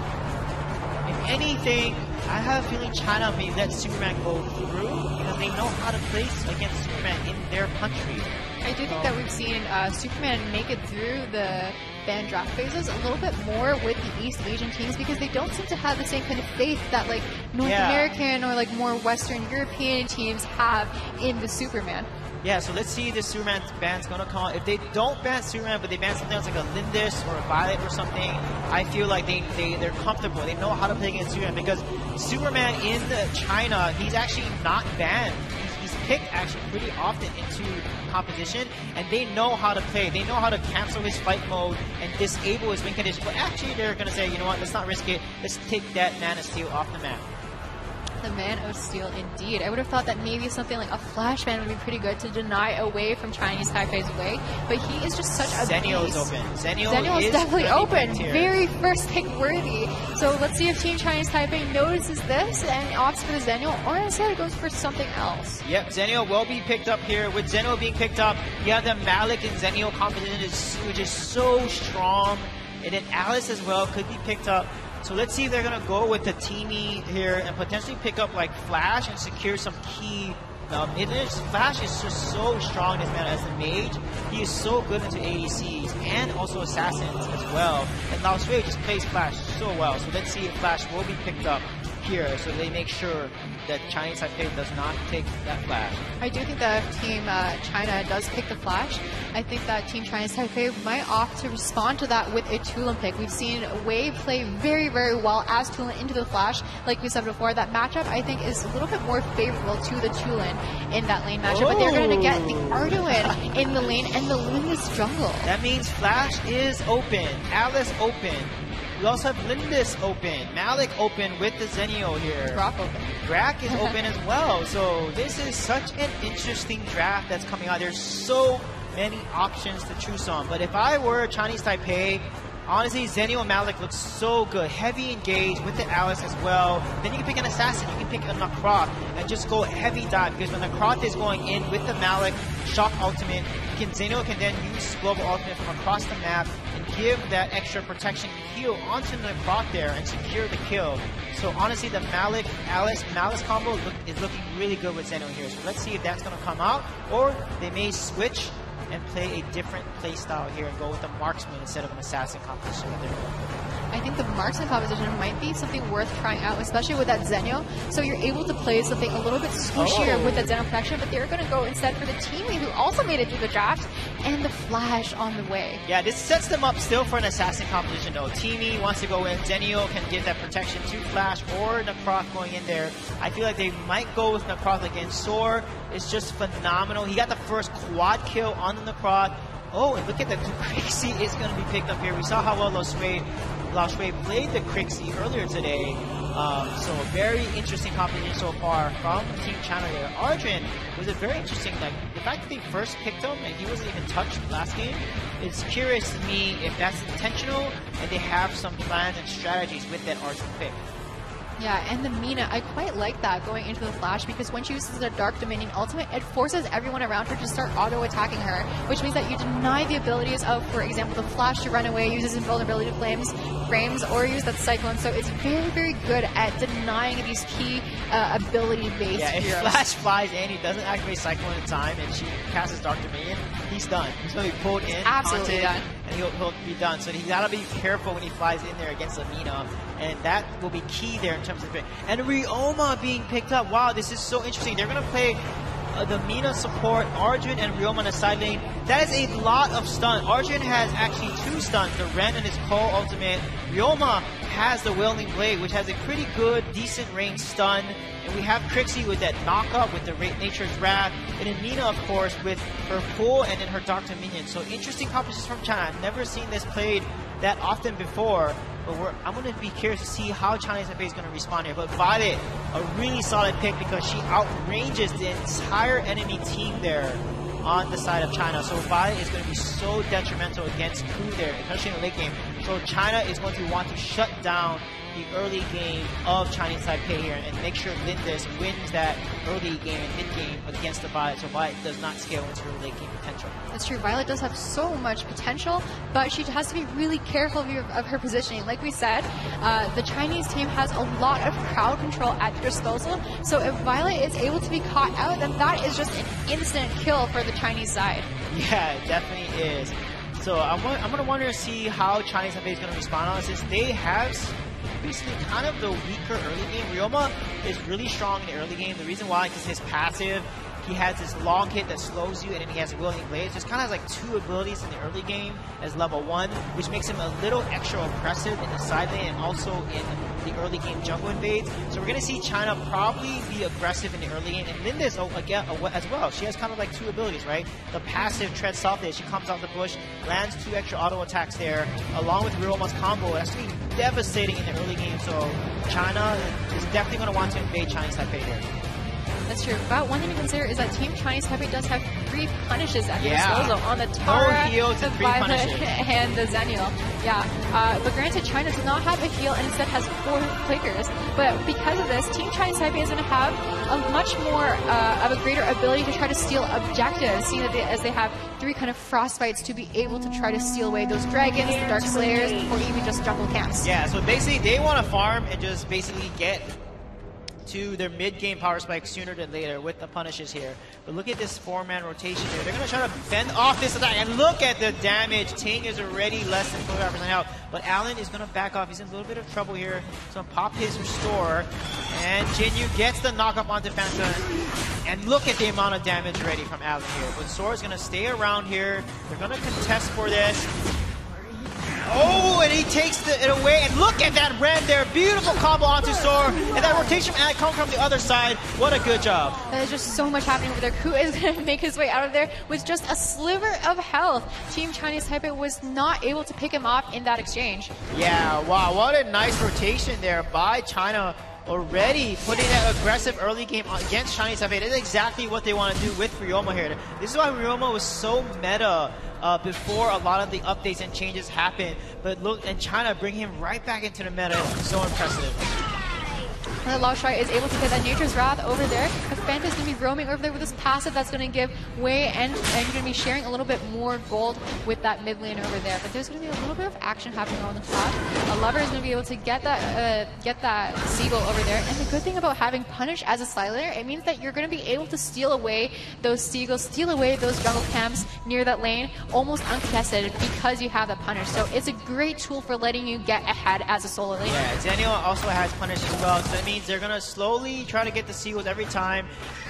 If anything, I have a feeling China may let Superman go through because they know how to play against Superman in their country. I do think that we've seen Superman make it through the ban draft phases a little bit more with the East Asian teams because they don't seem to have the same kind of faith that like North American or like more Western European teams have in the Superman. Yeah, so let's see if the Superman ban's going to come out. If they don't ban Superman, but they ban something else like a Lindis or a Violet or something, I feel like they're comfortable. They know how to play against Superman because Superman in China, he's actually not banned. He's picked actually pretty often into competition, and they know how to play. They know how to cancel his fight mode and disable his win condition. But actually, they're going to say, you know what, let's not risk it. Let's take that Man of Steel off the map. The Man of Steel, indeed. I would have thought that maybe something like a Flash ban would be pretty good to deny away from Chinese Taipei's way, but he is just such a Zenio beast. is open. Zenio is definitely open. Very first pick worthy. So let's see if Team Chinese Taipei notices this and opts for the Zenio, or instead goes for something else. Yep, Zenio will be picked up here. With Zenio being picked up, you have the Malik and Zenio combination which is so strong. And then Alice as well could be picked up. So let's see if they're going to go with the teamy here and potentially pick up like Flash and secure some key mid-range. Flash is just so strong this man as a mage. He is so good into ADCs and also assassins as well. And Lao Shui just plays Flash so well. So let's see if Flash will be picked up here, so they make sure that Chinese Taipei does not take that Flash. I do think that if Team China does pick the Flash, I think that Team Chinese Taipei might opt to respond to that with a Tulin pick. We've seen Wei play very, very well as Tulin into the Flash. Like we said before, that matchup I think is a little bit more favorable to the Tulin in that lane matchup, but they're going to get the Arduin in the lane and the Lindis jungle. That means Flash is open, Alice open. We also have Lindis open, Malik open with the Zenio here. Brock open. Brack is open as well. So this is such an interesting draft that's coming out. There's so many options to choose on. But if I were Chinese Taipei, honestly, Zenio and Malik looks so good. Heavy engage with the Alice as well. Then you can pick an assassin, you can pick a Nakroth and just go heavy dive, because when Nakroth is going in with the Malik shock ultimate, Zenio can then use global ultimate from across the map and give that extra protection heal onto the Nakroth there and secure the kill. So honestly, the Malik Alice combo is looking really good with Zenio here. So let's see if that's going to come out, or they may switch and play a different play style here and go with a marksman instead of an assassin composition. I think the marksman composition might be something worth trying out, especially with that Zenio. So you're able to play something a little bit squishier with that Zenio protection, but they're going to go instead for the teammate who also made it through the draft and the Flash on the way. Yeah, this sets them up still for an assassin composition though. Teamy wants to go in, Zenio can give that protection to Flash or Nakroth going in there. I feel like they might go with Nakroth again. Soar is just phenomenal. He got the first quad kill on the Nakroth. Oh, and look at the Crixie is going to be picked up here. We saw how well Lao Shui played the Crixie earlier today. So very interesting competition so far from Team China there. Arjun was a very interesting, like the fact that they first picked him and he wasn't even touched last game. It's curious to me if that's intentional and they have some plans and strategies with that Arjun pick. Yeah, and the Mina, I quite like that going into the Flash, because when she uses the Dark Dominion ultimate, it forces everyone around her to start auto-attacking her, which means that you deny the abilities of, for example, the Flash to run away, uses invulnerability frames, or use that Cyclone. So it's very, very good at denying these key ability-based heroes. If Flash flies in, he doesn't activate Cyclone in time, and she casts his Dark Dominion, he's done. He's going to be pulled in, absolutely done, and he'll be done. So he's got to be careful when he flies in there against the Mina, and that will be key there in terms of pick. And Ryoma being picked up. Wow, this is so interesting. They're going to play the Mina support, Arjun and Ryoma on the side lane. That is a lot of stun. Arjun has actually 2 stuns, the Ren and his Cole ultimate. Ryoma has the Wailing Blade, which has a pretty good, decent range stun. And we have Crixie with that knockup with the Nature's Wrath. And then Mina, of course, with her pull and then her Dark Dominion. So interesting compositions from China. I've never seen this played that often before. But I'm going to be curious to see how Chinese Taipei is going to respond here. But Violet, a really solid pick because she outranges the entire enemy team there on the side of China. So Violet is going to be so detrimental against Ku there, especially in the late game. So China is going to want to shut down the early game of Chinese Taipei here and make sure Lindis wins that early game and mid game against the Violet, so Violet does not scale into her late game potential. That's true. Violet does have so much potential, but she has to be really careful of her positioning. Like we said, the Chinese team has a lot of crowd control at their disposal, so if Violet is able to be caught out, then that is just an instant kill for the Chinese side. Yeah, it definitely is. So I'm going to wonder to see how Chinese Taipei is going to respond on this. They have basically kind of the weaker early game. Ryoma is really strong in the early game. The reason why is because his passive, he has this long hit that slows you, and then he has Wailing Blade. So it's kind of like 2 abilities in the early game as level 1, which makes him a little extra oppressive in the side lane and also in the early game jungle invades. So we're going to see China probably be aggressive in the early game. And Lindis again as well. She has kind of like 2 abilities, right? The passive Tread Softly, she comes out the bush, lands 2 extra auto attacks there, along with Ryoma's combo. That's going to be devastating in the early game. So China is definitely going to want to invade Chinese Taipei here. That's true. But one thing to consider is that Team Chinese Taipei does have 3 punishes at their disposal on the Tara, the Violet, and the Zenial. Yeah. But granted, China does not have a heal and instead has 4 flickers. But because of this, Team Chinese Taipei is going to have a much more of a greater ability to try to steal objectives, seeing that as they have 3 kind of frostbites to be able to try to steal away those dragons, the Dark Slayers, or even just jungle camps. Yeah, so basically they want to farm and just basically get to their mid-game power spike sooner than later with the punishes here. But look at this 4-man rotation here. They're going to try to fend off this attack, and look at the damage. Ting is already less than 25% health, but Allen is going to back off. He's in a little bit of trouble here. So pop his restore, and Jinyu gets the knock-up onto Phantom. And look at the amount of damage already from Allen here. But Sora's going to stay around here. They're going to contest for this. Oh, and he takes it away, and look at that ram there. Beautiful combo onto Sora, and that rotation and coming from the other side. What a good job. There's just so much happening over there. Ku is going to make his way out of there with just a sliver of health. Team Chinese Taipei was not able to pick him off in that exchange. Yeah, wow, what a nice rotation there by China. Already putting that aggressive early game against Chinese Taipei. That's exactly what they want to do with Ryoma here. This is why Ryoma was so meta before a lot of the updates and changes happened. But look, and China bring him right back into the meta. So impressive. Lao Shuai is able to get that Nature's Wrath over there. The Fanta is going to be roaming over there with this passive that's going to give way, and you're going to be sharing a little bit more gold with that mid lane over there. But there's going to be a little bit of action happening on the top. A Lover is going to be able to get that Seagull over there. And the good thing about having Punish as a side laner, it means that you're going to be able to steal away those Seagulls, steal away those jungle camps near that lane almost uncontested because you have the Punish. So it's a great tool for letting you get ahead as a solo laner. Yeah, Daniel also has Punish as well. So that means they're going to slowly try to get the Seagulls every time.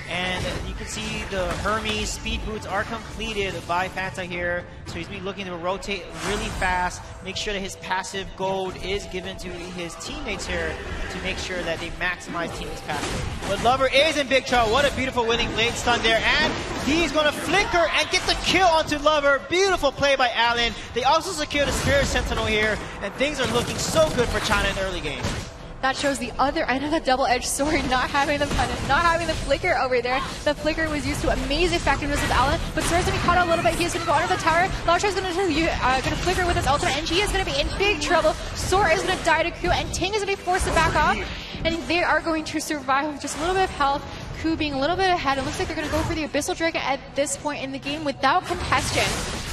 And you can see the Hermes speed boots are completed by Fanta here. So he's been looking to rotate really fast, make sure that his passive gold is given to his teammates here to make sure that they maximize teammates' passive. But Lover is in big trouble. What a beautiful winning blade stun there. And he's going to flicker and get the kill onto Lover. Beautiful play by Allen. They also secure the Spirit Sentinel here. And things are looking so good for China in the early game. That shows the other end of the double-edged sword, not having the punish, not having the flicker over there. The flicker was used to amazing effectiveness with Allen, but Sora's going to be caught out a little bit. He's going to go under the tower. Lao Shuai is going to flicker with his ultimate, and he is going to be in big trouble. Sora is going to die to Ku, and Ting is going to be forced to back off. And they are going to survive with just a little bit of health. Ku being a little bit ahead. It looks like they're going to go for the Abyssal Dragon at this point in the game without contestation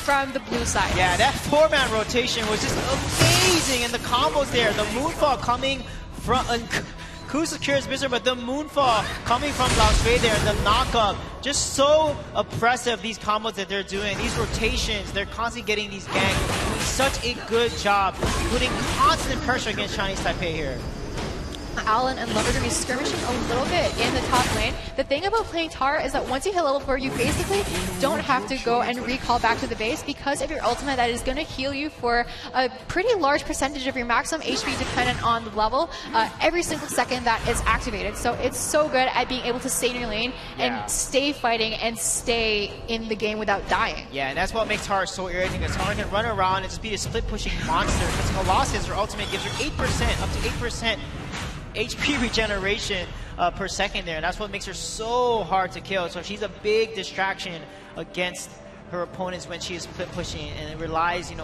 from the blue side. Yeah, that 4-man rotation was just amazing, and the combos there. The Moonfall coming from Ku secures Blizzard, but the Moonfall coming from Lao Shuai there, and the knockup, just so oppressive, these combos that they're doing, these rotations, they're constantly getting these ganks, doing such a good job, putting constant pressure against Chinese Taipei here. Allen and Lover are going to be skirmishing a little bit in the top lane. The thing about playing Tara is that once you hit level 4, you basically don't have to go and recall back to the base because of your ultimate that is going to heal you for a pretty large percentage of your maximum HP dependent on the level every single second that is activated. So it's so good at being able to stay in your lane and stay fighting and stay in the game without dying. Yeah, and that's what makes Tara so irritating, because Tara can run around and just be a split-pushing monster. Because Colossus, her ultimate, gives her 8%, up to 8% HP regeneration per second there, and that's what makes her so hard to kill. So she's a big distraction against her opponents when she is pushing, and it relies, 2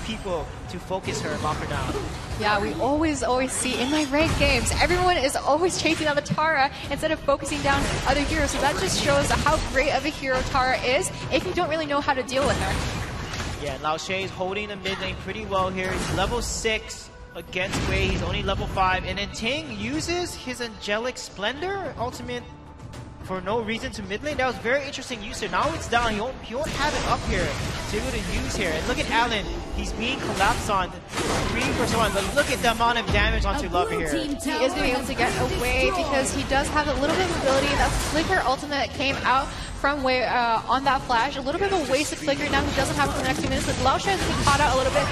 people to focus her and lock her down. Yeah, we always see in my ranked games, everyone is always chasing down the Tara instead of focusing down other heroes. So that just shows how great of a hero Tara is if you don't really know how to deal with her. Yeah, Lao Shuai is holding the mid lane pretty well here. He's level 6. Against Wei, he's only level 5, and then Ting uses his Angelic Splendor ultimate for no reason to mid lane. That was very interesting use here. Now it's down, he won't have it up here to be able to use here. And look at Allen, he's being collapsed on 3%, but look at the amount of damage onto Lover here. He is going to be able to get away because he does have a little bit of ability. That flicker ultimate that came out from Wei on that flash. A little bit of a wasted flicker. Now he doesn't have it for the next 2 minutes, but Lao Shuai is going to be caught out a little bit.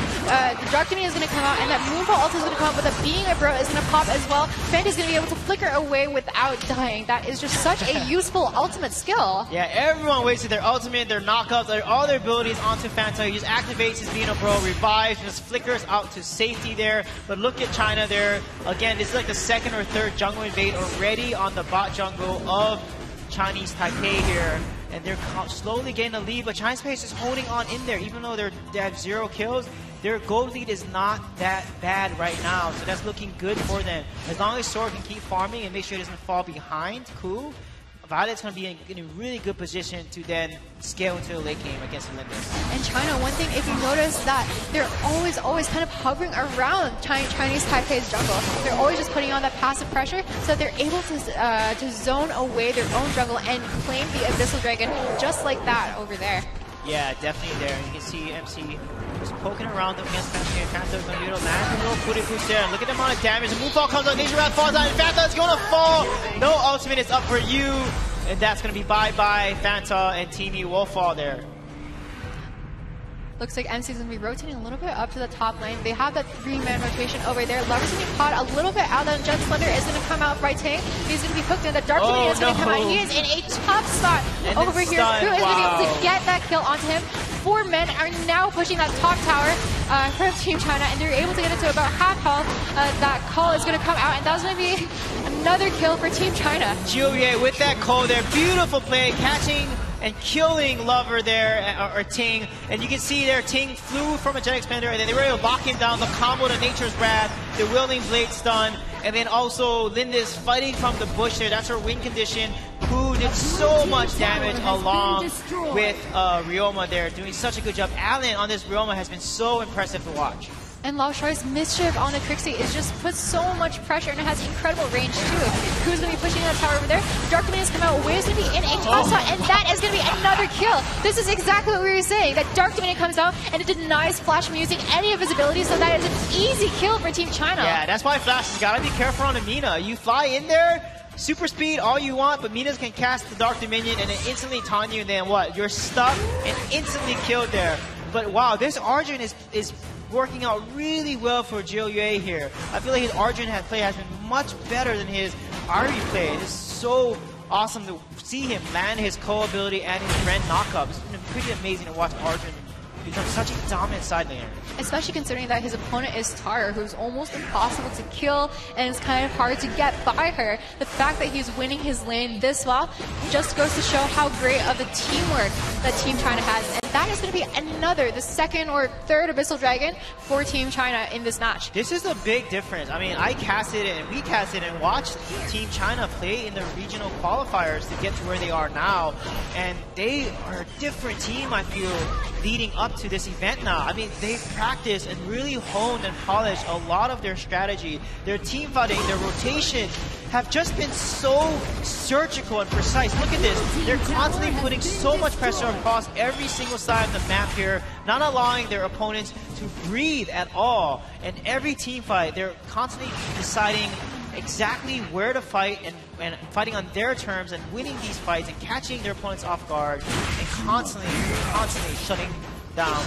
The Dark Demon is going to come out, and that Moonfall ult is going to come out, but the Being a Bro is going to pop as well. Fanta is going to be able to flicker away without dying. That is just such a useful ultimate skill. Yeah, everyone wasted their ultimate, their knockups, all their abilities onto Fanta. He just activates his Being a Bro, revives, and just flickers out to safety there. But look at China there. Again, this is like the 2nd or 3rd jungle invade already on the bot jungle of Chinese Taipei here. And they're slowly getting a lead, but Chinese Taipei is just holding on in there. Even though they have 0 kills, their gold lead is not that bad right now. So that's looking good for them. As long as Sora can keep farming and make sure it doesn't fall behind Ku, Violet's going to be in a really good position to then scale into the late game against Olympus. And China, one thing, if you notice that they're always kind of hovering around Chinese Taipei's jungle. They're always just putting on that passive pressure so that they're able to zone away their own jungle and claim the Abyssal Dragon just like that over there. Yeah, definitely there. You can see MC just poking around them against Fanta here. Fanta's going to be able to land a little booty boost there. Look at the amount of damage. The Moonfall comes on. Nature Wrath falls out. And Fanta's going to fall. No ultimate is up for you. And that's going to be bye-bye. Fanta and Teamy will fall there. Looks like MC's going to be rotating a little bit up to the top lane. They have that 3-man rotation over there. Lover's going to be caught a little bit out. Then Jet Slender is going to come out by Ting. He's going to be hooked in. The Dark Dominion is going to come out. He is in a tough spot and over here. Who is going to be able to get that kill onto him? 4 men are now pushing that top tower from Team China, and they're able to get it to about half health. That call is going to come out, and that's going to be another kill for Team China. Jilye with that call there. Beautiful play, catching and killing Lover there, or Ting. And you can see there, Ting flew from a Jet Expander, and then they were able to lock him down, the combo to Nature's Wrath, the Wielding Blade stun, and then also Linda's fighting from the bush there. That's her win condition. Who did so much damage along with Ryoma there, doing such a good job. Alan on this Ryoma has been so impressive to watch. And Lao Shuai's mischief on the Crixie is just puts so much pressure, and it has incredible range too. Who's going to be pushing that tower over there? Dark Dominion's come out. Wave's going to be in a top spot, and that is going to be another kill. This is exactly what we were saying, that Dark Dominion comes out and it denies Flash from using any of his abilities, so that is an easy kill for Team China. Yeah, that's why Flash has got to be careful on Amina. You fly in there, super speed, all you want, but Minas can cast the Dark Dominion and then instantly taunt you, and then what? You're stuck and instantly killed there. But wow, this Arjun is working out really well for Jilye here. I feel like his Arjun play has been much better than his Ari play. It is so awesome to see him land his Ko ability and his Ren knockup. It's been pretty amazing to watch Arjun become such a dominant side laner. Especially considering that his opponent is Tara, who's almost impossible to kill, and it's kind of hard to get by her. The fact that he's winning his lane this well just goes to show how great of the teamwork that Team China has. And that is going to be another, the 2nd or 3rd Abyssal Dragon for Team China in this match. This is a big difference. I mean, I casted it and we casted and watched Team China play in the regional qualifiers to get to where they are now. And they are a different team, I feel, leading up to this event now. I mean, they've practiced and really honed and polished a lot of their strategy. Their team fighting, their rotation have just been so surgical and precise. Look at this. They're constantly putting so much pressure across every single side of the map here, not allowing their opponents to breathe at all. And every team fight, they're constantly deciding exactly where to fight and fighting on their terms and winning these fights and catching their opponents off guard and constantly shutting down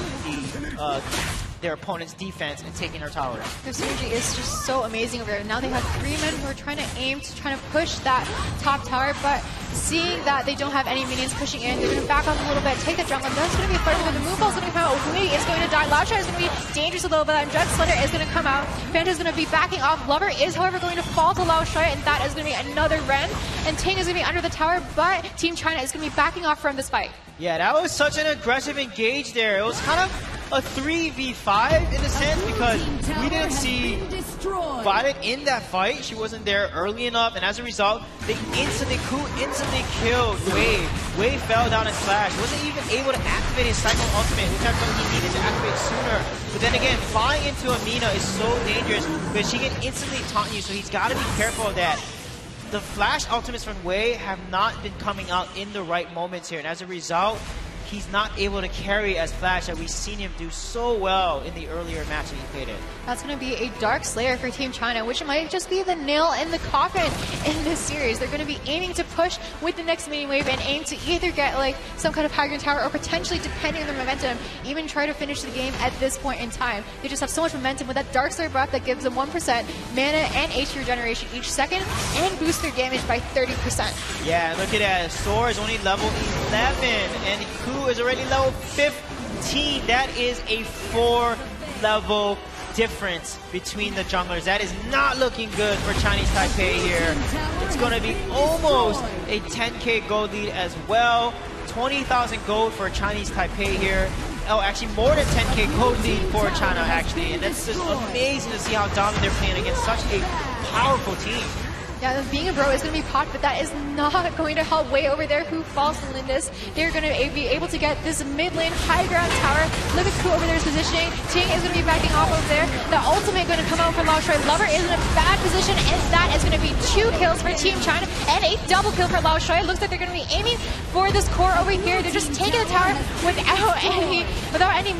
their opponent's defense and taking their tower down. Their synergy is just so amazing over there. Now they have 3 men who are trying to push that top tower, but seeing that they don't have any minions pushing in, they're going to back off a little bit, take the jungle. That's going to be fun, but the Moonfall's going to come out. Wei is going to die. Lao Shuai is going to be dangerous a little bit, and Jet Slender is going to come out. Fanta's going to be backing off. Lover is, however, going to fall to Lao Shuai, and that is going to be another Ren. And Ting is going to be under the tower, but Team China is going to be backing off from this fight. Yeah, that was such an aggressive engage there. It was kind of a 3v5 in a sense, because we didn't see Violet in that fight. She wasn't there early enough, and as a result, they instantly killed Wave. Wave fell down and flashed. Wasn't even able to activate his Cycle Ultimate, which I thought he needed to activate sooner. But then again, flying into Amina is so dangerous because she can instantly taunt you, so he's got to be careful of that. The flash ultimates from Wei have not been coming out in the right moments here, and as a result, he's not able to carry as Flash that we've seen him do so well in the earlier match that he played in. That's going to be a Dark Slayer for Team China, which might just be the nail in the coffin in this series. They're going to be aiming to push with the next mini wave and aim to either get like some kind of high ground tower, or potentially, depending on the momentum, even try to finish the game at this point in time. They just have so much momentum with that Dark Slayer breath that gives them 1% mana and HP regeneration each second, and boosts their damage by 30%. Yeah, look at that. Sora is only level 11, and Ku is already level 15. That is a 4-level difference between the junglers. That is not looking good for Chinese Taipei here. It's going to be almost a 10k gold lead as well. 20,000 gold for Chinese Taipei here. Oh, actually more than 10k gold lead for China actually. And that's just amazing to see how dominant they're playing against such a powerful team. Yeah, being a bro is going to be pot, but that is not going to help way over there. Who falls to Lindis? They're going to be able to get this mid lane high ground tower. Look at Ku over there's positioning. Ting is going to be backing off over there. The ultimate going to come out for Lao Shui. Lover is in a bad position, and that is going to be 2 kills for Team China and a double kill for Lao Shui. It looks like they're going to be aiming for this core over here. They're just taking the tower without any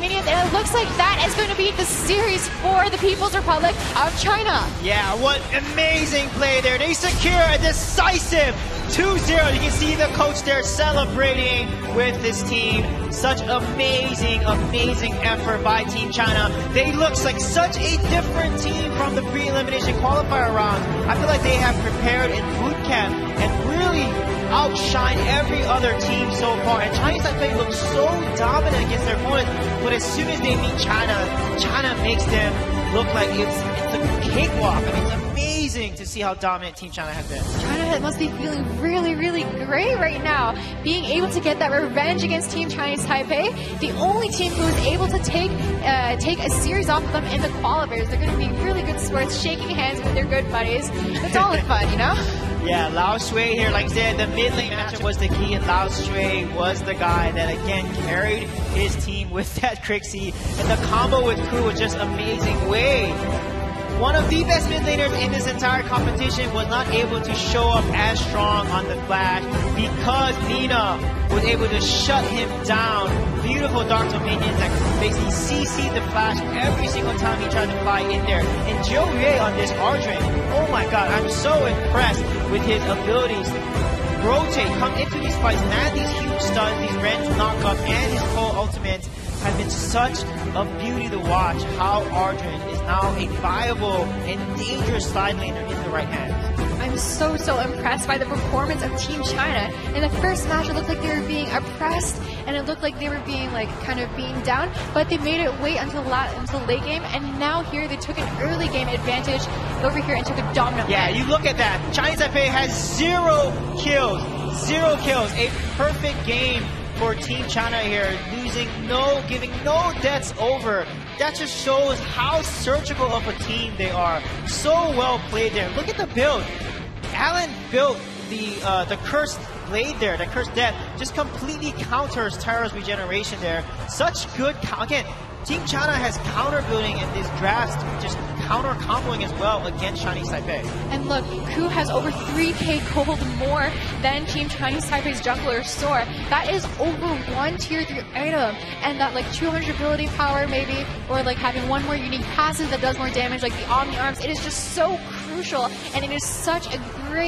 minions, and it looks like that is going to be the series for the People's Republic of China. Yeah, what amazing play there. They secure a decisive 2-0. You can see the coach there celebrating with his team. Such amazing effort by Team China. They look like such a different team from the pre-elimination qualifier round. I feel like they have prepared in boot camp and really outshine every other team so far. And Chinese Taipei looks so dominant against their opponents, but as soon as they meet China makes them look like it's a cakewalk. I mean, it's amazing to see how dominant Team China has been. China must be feeling really great right now, being able to get that revenge against Team Chinese Taipei, the only team who is able to take a series off of them in the qualifiers. They're going to be really good sports, shaking hands with their good buddies. It's all in fun, you know? Yeah, Lao Shui here, like I said, the mid lane matchup was the key, and Lao Shui was the guy that again carried his team with that Crixie, and the combo with Ku was just amazing. Wade, one of the best mid laners in this entire competition, was not able to show up as strong on the Flash because Nina was able to shut him down. Beautiful Dark Dominions that basically CC'd the Flash every single time he tried to fly in there. And Joe Yue on this Ardren, oh my god, I'm so impressed with his abilities to rotate, come into these fights, land these huge stuns, these Rens knockup, and his full ultimates have been such a beauty to watch. How Ardren is now a viable and dangerous side laner in the right hands. I'm so impressed by the performance of Team China. In the first match, it looked like they were being oppressed, and it looked like they were being kind of being down, but they made it wait until late game, and now here they took an early game advantage over here and took a dominant Yeah, win. you look at that. Chinese Taipei has 0 kills. 0 kills. A perfect game for Team China here, giving no deaths over. That just shows how surgical of a team they are. So well played there. Look at the build. Alan built the cursed blade there, the cursed death, just completely counters Terra's regeneration there. Such good, again, Team China has counter building in these drafts, just counter comboing as well against Chinese Taipei. And look, Ku has over 3k gold more than Team Chinese Taipei's jungler Soar. That is over 1 tier 3 item, and that 200 ability power maybe, or having 1 more unique passive that does more damage, like the Omni Arms. It is just so crucial, and it is such a great